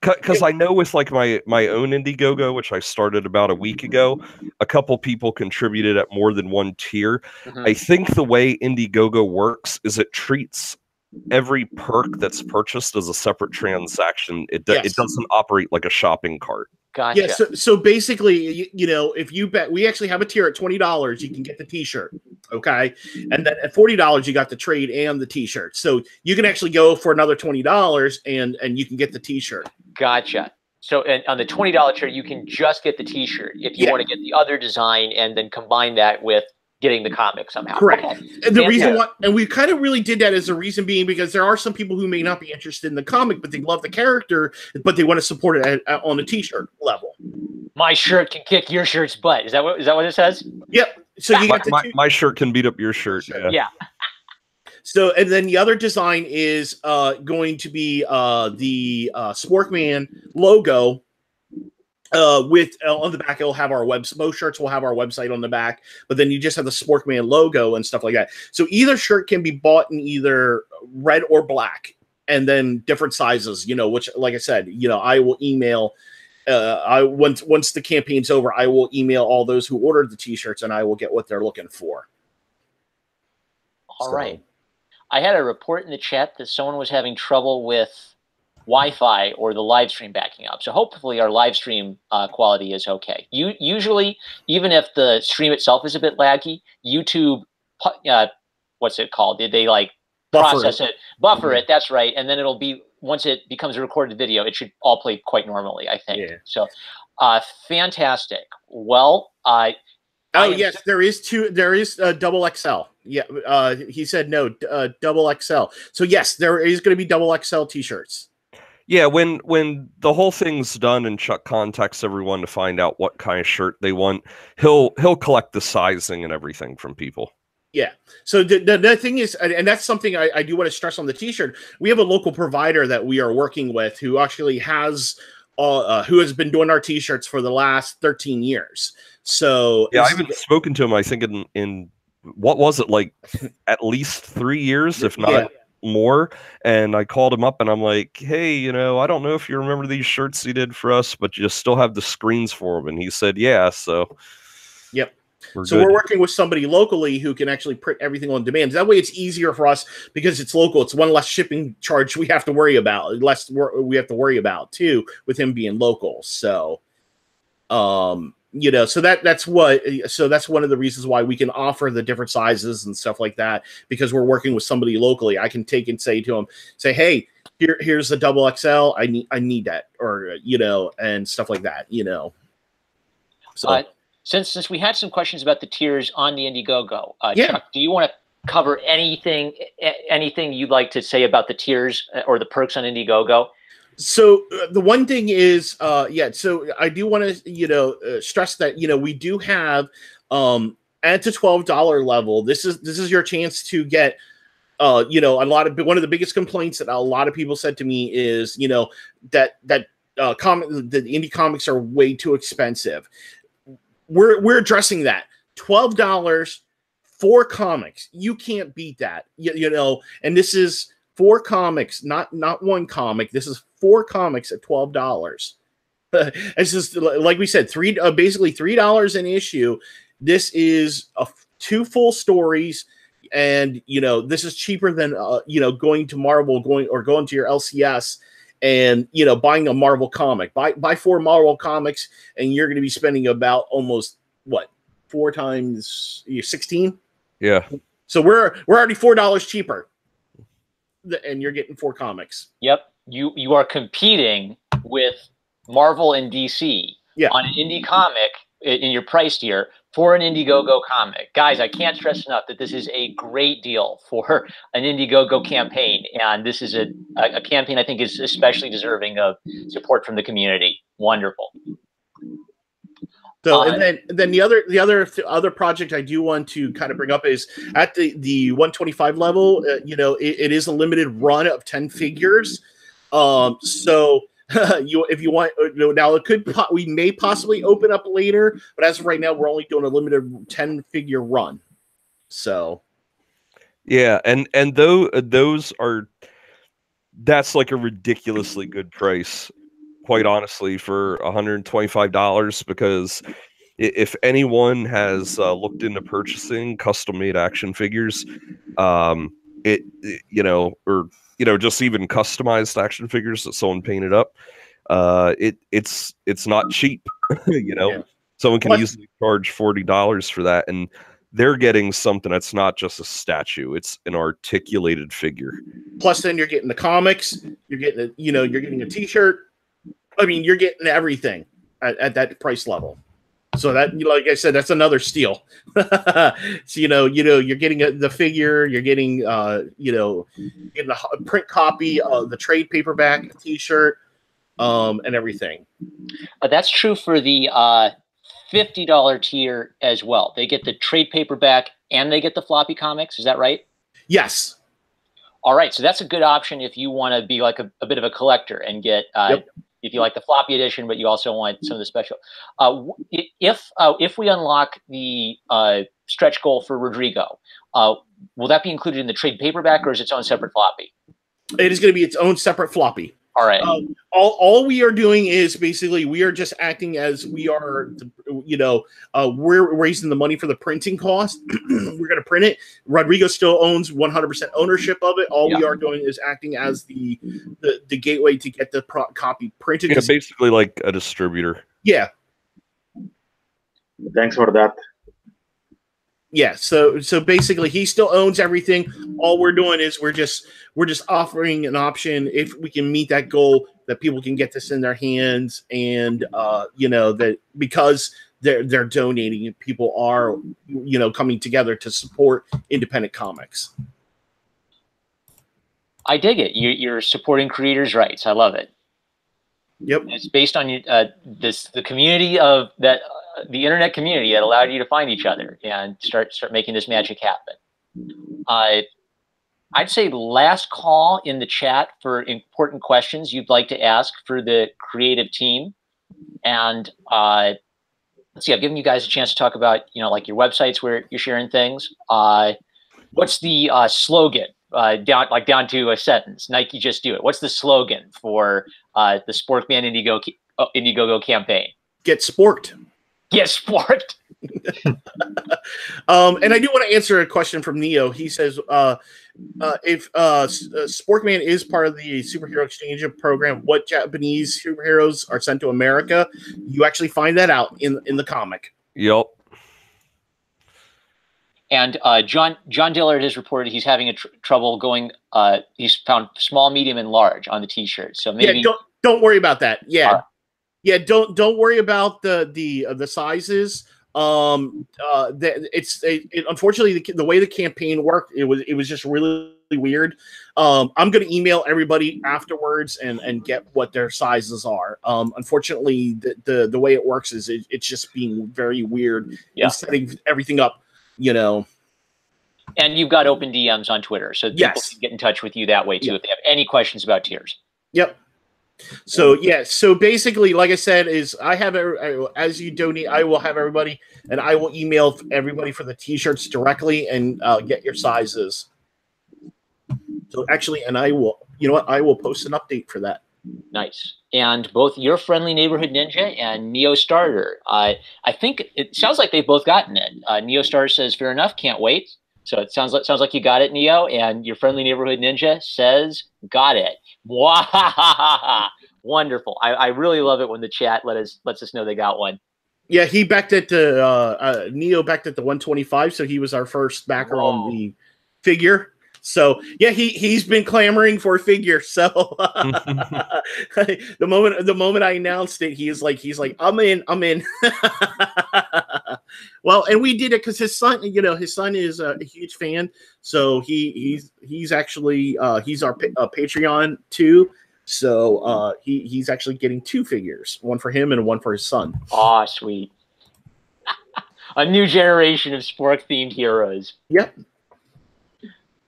Because I know with like my own Indiegogo, which I started about a week ago, a couple people contributed at more than one tier. I think the way Indiegogo works is it treats every perk that's purchased as a separate transaction. It doesn't operate like a shopping cart. Gotcha. Yeah, so basically, you know, if you bet, we actually have a tier at $20, you can get the T-shirt, okay, and then at $40 you got the trade and the T-shirt. So you can actually go for another $20 and you can get the T-shirt. Gotcha. So on the $20 tier, you can just get the T-shirt. If you want to get the other design and then combine that with getting the comic somehow. Correct. Okay. And the reason why, and we kind of really did that as a reason being because there are some people who may not be interested in the comic, but they love the character, but they want to support it on a T-shirt level. My shirt can kick your shirt's butt. Is that what it says? Yep. So you got my shirt can beat up your shirt. Yeah. So, and then the other design is going to be the Sporkman logo. With on the back, it'll have our most shirts will have our website on the back, but then you just have the Sporkman logo and stuff like that. So either shirt can be bought in either red or black, and then different sizes. You know, which, like I said, you know, I will email. Once the campaign's over, I will email all those who ordered the T-shirts, and I will get what they're looking for. All right. I had a report in the chat that someone was having trouble with Wi-Fi or the live stream backing up. So hopefully our live stream quality is okay. Usually, even if the stream itself is a bit laggy, YouTube, what's it called? Did they like process it, buffer it? That's right. And then it'll be, once it becomes a recorded video, it should all play quite normally, I think. Yeah. So fantastic. Well, yes, there is double XL. Yeah, he said no, double XL. So yes, there is going to be double XL T-shirts. Yeah, when the whole thing's done and Chuck contacts everyone to find out what kind of shirt they want, he'll collect the sizing and everything from people. Yeah. So the thing is, and that's something I do want to stress on the T-shirt. We have a local provider that we are working with who actually has who has been doing our T-shirts for the last 13 years. So yeah, I haven't spoken to him. I think in what was it, like at least 3 years, if not more. And I called him up and I'm like, hey, you know, I don't know if you remember these shirts he did for us, but you still have the screens for them. And he said, yeah. So yep. We're working with somebody locally who can actually print everything on demand. That way it's easier for us because it's local. It's one less shipping charge we have to worry about. Less we have to worry about too with him being local. So you know, so that's one of the reasons why we can offer the different sizes and stuff like that, because we're working with somebody locally. I can take and say to him, hey, here's the double XL. I need that, or you know, and stuff like that, you know. So since we had some questions about the tiers on the Indiegogo, Chuck, do you want to cover anything you'd like to say about the tiers or the perks on Indiegogo? So the one thing is, so I do want to, you know, stress that, you know, we do have at the $12 level, this is your chance to get, you know, one of the biggest complaints that a lot of people said to me is, you know, that the indie comics are way too expensive. We're addressing that. $12 for comics. You can't beat that. You know, and this is 4 comics, not one comic. This is 4 comics at $12. It's just like we said, basically $3 an issue. This is 2 full stories, and you know, this is cheaper than you know, going to Marvel, going to your LCS and, you know, buying a Marvel comic. Buy 4 Marvel comics and you're going to be spending about almost 4 times 16. Yeah. So we're already $4 cheaper, and you're getting 4 comics. Yep. You are competing with Marvel and DC on an indie comic in your price tier for an Indiegogo comic. Guys, I can't stress enough that this is a great deal for an Indiegogo campaign, and this is a campaign I think is especially deserving of support from the community. Wonderful. So and then the other project I do want to kind of bring up is at the 125 level. It is a limited run of 10 figures. So if you want, now we may possibly open up later, but as of right now, we're only doing a limited 10 figure run. So yeah, and that's like a ridiculously good price, quite honestly, for $125, because if anyone has looked into purchasing custom-made action figures, or just even customized action figures that someone painted up, it's not cheap. Yeah. Someone can easily charge $40 for that, and they're getting something that's not just a statue; it's an articulated figure. Plus, then you're getting the comics, you're getting you're getting a T-shirt. I mean, you're getting everything at that price level. So that, like I said, that's another steal. So you're getting the figure, you're getting getting a print copy of the trade paperback T-shirt, and everything. That's true for the $50 tier as well. They get the trade paperback and they get the floppy comics. Is that right? Yes. All right. So that's a good option if you want to be like a bit of a collector and get if you like the floppy edition, but you also want some of the special. If we unlock the stretch goal for Rodrigo, will that be included in the trade paperback, or is it its own separate floppy? It is going to be its own separate floppy. All right. All we are doing is basically we are just acting as we are, we're raising the money for the printing cost. We're going to print it. Rodrigo still owns 100% ownership of it. All we are doing is acting as the gateway to get the copy printed. Yeah, basically like a distributor. Yeah. Thanks for that. Yeah, so basically he still owns everything. All we're doing is we're just offering an option if we can meet that goal that people can get this in their hands, and that because they're donating, people are coming together to support independent comics. I dig it. You're supporting creators' rights. I love it. Yep. It's based on the community of that. The internet community that allowed you to find each other and start making this magic happen. I'd say last call in the chat for important questions you'd like to ask for the creative team. And let's see, I've given you guys a chance to talk about, like your websites where you're sharing things. What's the slogan down to a sentence? Nike, just do it. What's the slogan for the Sporkman Indiegogo campaign? Get sporked. Get sporked. And I do want to answer a question from Neo. He says, if Sporkman is part of the superhero exchange program, what Japanese superheroes are sent to America? You actually find that out in the comic. Yep. And John Dillard has reported he's having trouble going. He's found small, medium, and large on the T-shirt. So maybe don't worry about that. Yeah. Yeah, don't worry about the sizes. Unfortunately the way the campaign worked, it was just really weird. I'm going to email everybody afterwards and get what their sizes are. Unfortunately, the way it works is it's just being very weird and setting everything up. And you've got open DMs on Twitter, so people can get in touch with you that way too if they have any questions about tiers. Yep. So so basically, like I said, is I have as you donate, I will have everybody, and I will email everybody for the T-shirts directly and get your sizes. So actually, and I will, I will post an update for that. Nice. And both your friendly neighborhood ninja and Neo Starter, I think it sounds like they've both gotten it. Neo Starter says, "Fair enough, can't wait." So it sounds like you got it, Neo, and your friendly neighborhood ninja says, "Got it." Wonderful. I really love it when the chat lets us know they got one. Yeah, he backed it to Neo backed it to 125, so he was our first backer on the figure. So yeah, he's been clamoring for a figure. So the moment I announced it, he's like, I'm in. Well, and we did it because his son is a huge fan. So he's actually he's our Patreon too. So he's actually getting two figures, one for him and one for his son. Oh, sweet. A new generation of Spork-themed heroes. Yep.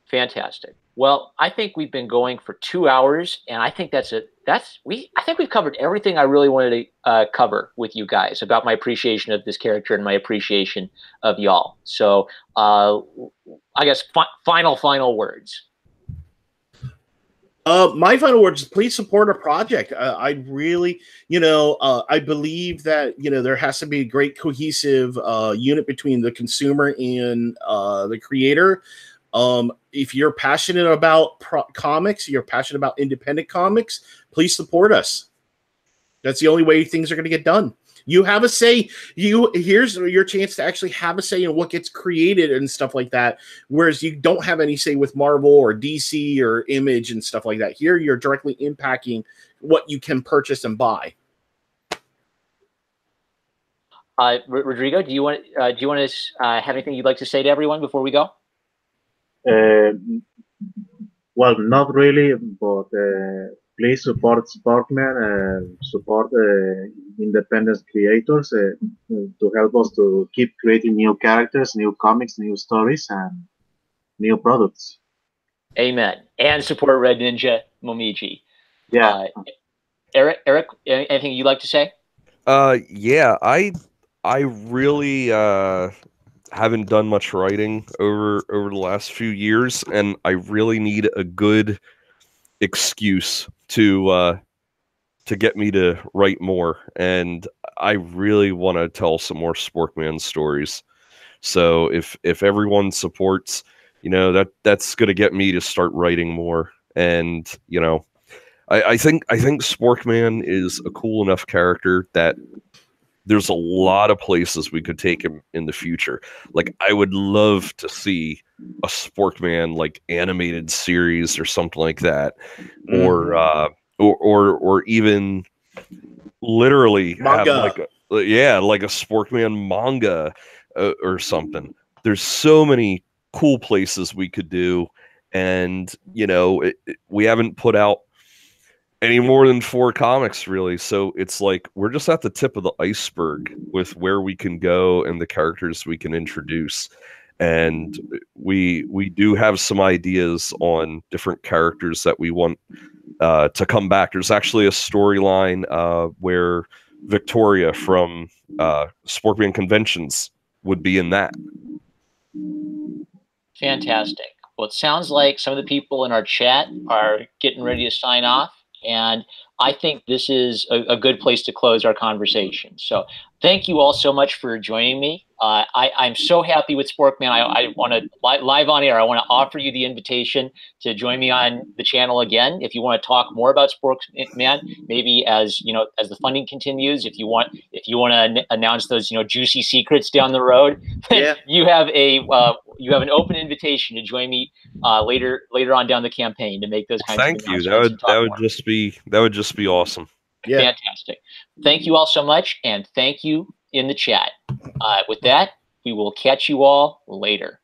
Fantastic. Well, I think we've been going for 2 hours, and I think that's it. I think we've covered everything I really wanted to cover with you guys about my appreciation of this character and my appreciation of y'all. So, I guess final words. My final words is please support our project. I really, I believe that, there has to be a great cohesive unit between the consumer and the creator. If you're passionate about comics, you're passionate about independent comics, please support us. That's the only way things are going to get done. You have a say. Here's your chance to actually have a say in what gets created and stuff like that. Whereas you don't have any say with Marvel or DC or Image and stuff like that. Here, you're directly impacting what you can purchase and buy. Rodrigo, do you want to have anything you'd like to say to everyone before we go? Well, not really, but please support Sporkman and support independent creators to help us to keep creating new characters, new comics, new stories, and new products. Amen. And support Red Ninja Momiji. Yeah. Eric, anything you'd like to say? Yeah, I really haven't done much writing over the last few years, and I really need a good excuse to get me to write more. And I really want to tell some more Sporkman stories. So if everyone supports, that's going to get me to start writing more. And I think Sporkman is a cool enough character that there's a lot of places we could take him in the future. Like, I would love to see a Sporkman like animated series or something like that, or even literally manga. Have like a Sporkman manga or something. There's so many cool places we could do, and we haven't put out any more than 4 comics really, so it's like we're just at the tip of the iceberg with where we can go and the characters we can introduce. And we do have some ideas on different characters that we want to come back. There's actually a storyline where Victoria from Sporkman Conventions would be in that. Fantastic. Well, it sounds like some of the people in our chat are getting ready to sign off. And I think this is a good place to close our conversation. So thank you all so much for joining me. I'm so happy with Sporkman. I want to live on air. I want to offer you the invitation to join me on the channel again. If you want to talk more about Sporkman, maybe as the funding continues, if you want to announce those juicy secrets down the road, yeah. you have an open invitation to join me later on down the campaign to make those kinds of announcements. That would just be awesome. Yeah. Fantastic. Thank you all so much, and thank you in the chat. With that, we will catch you all later.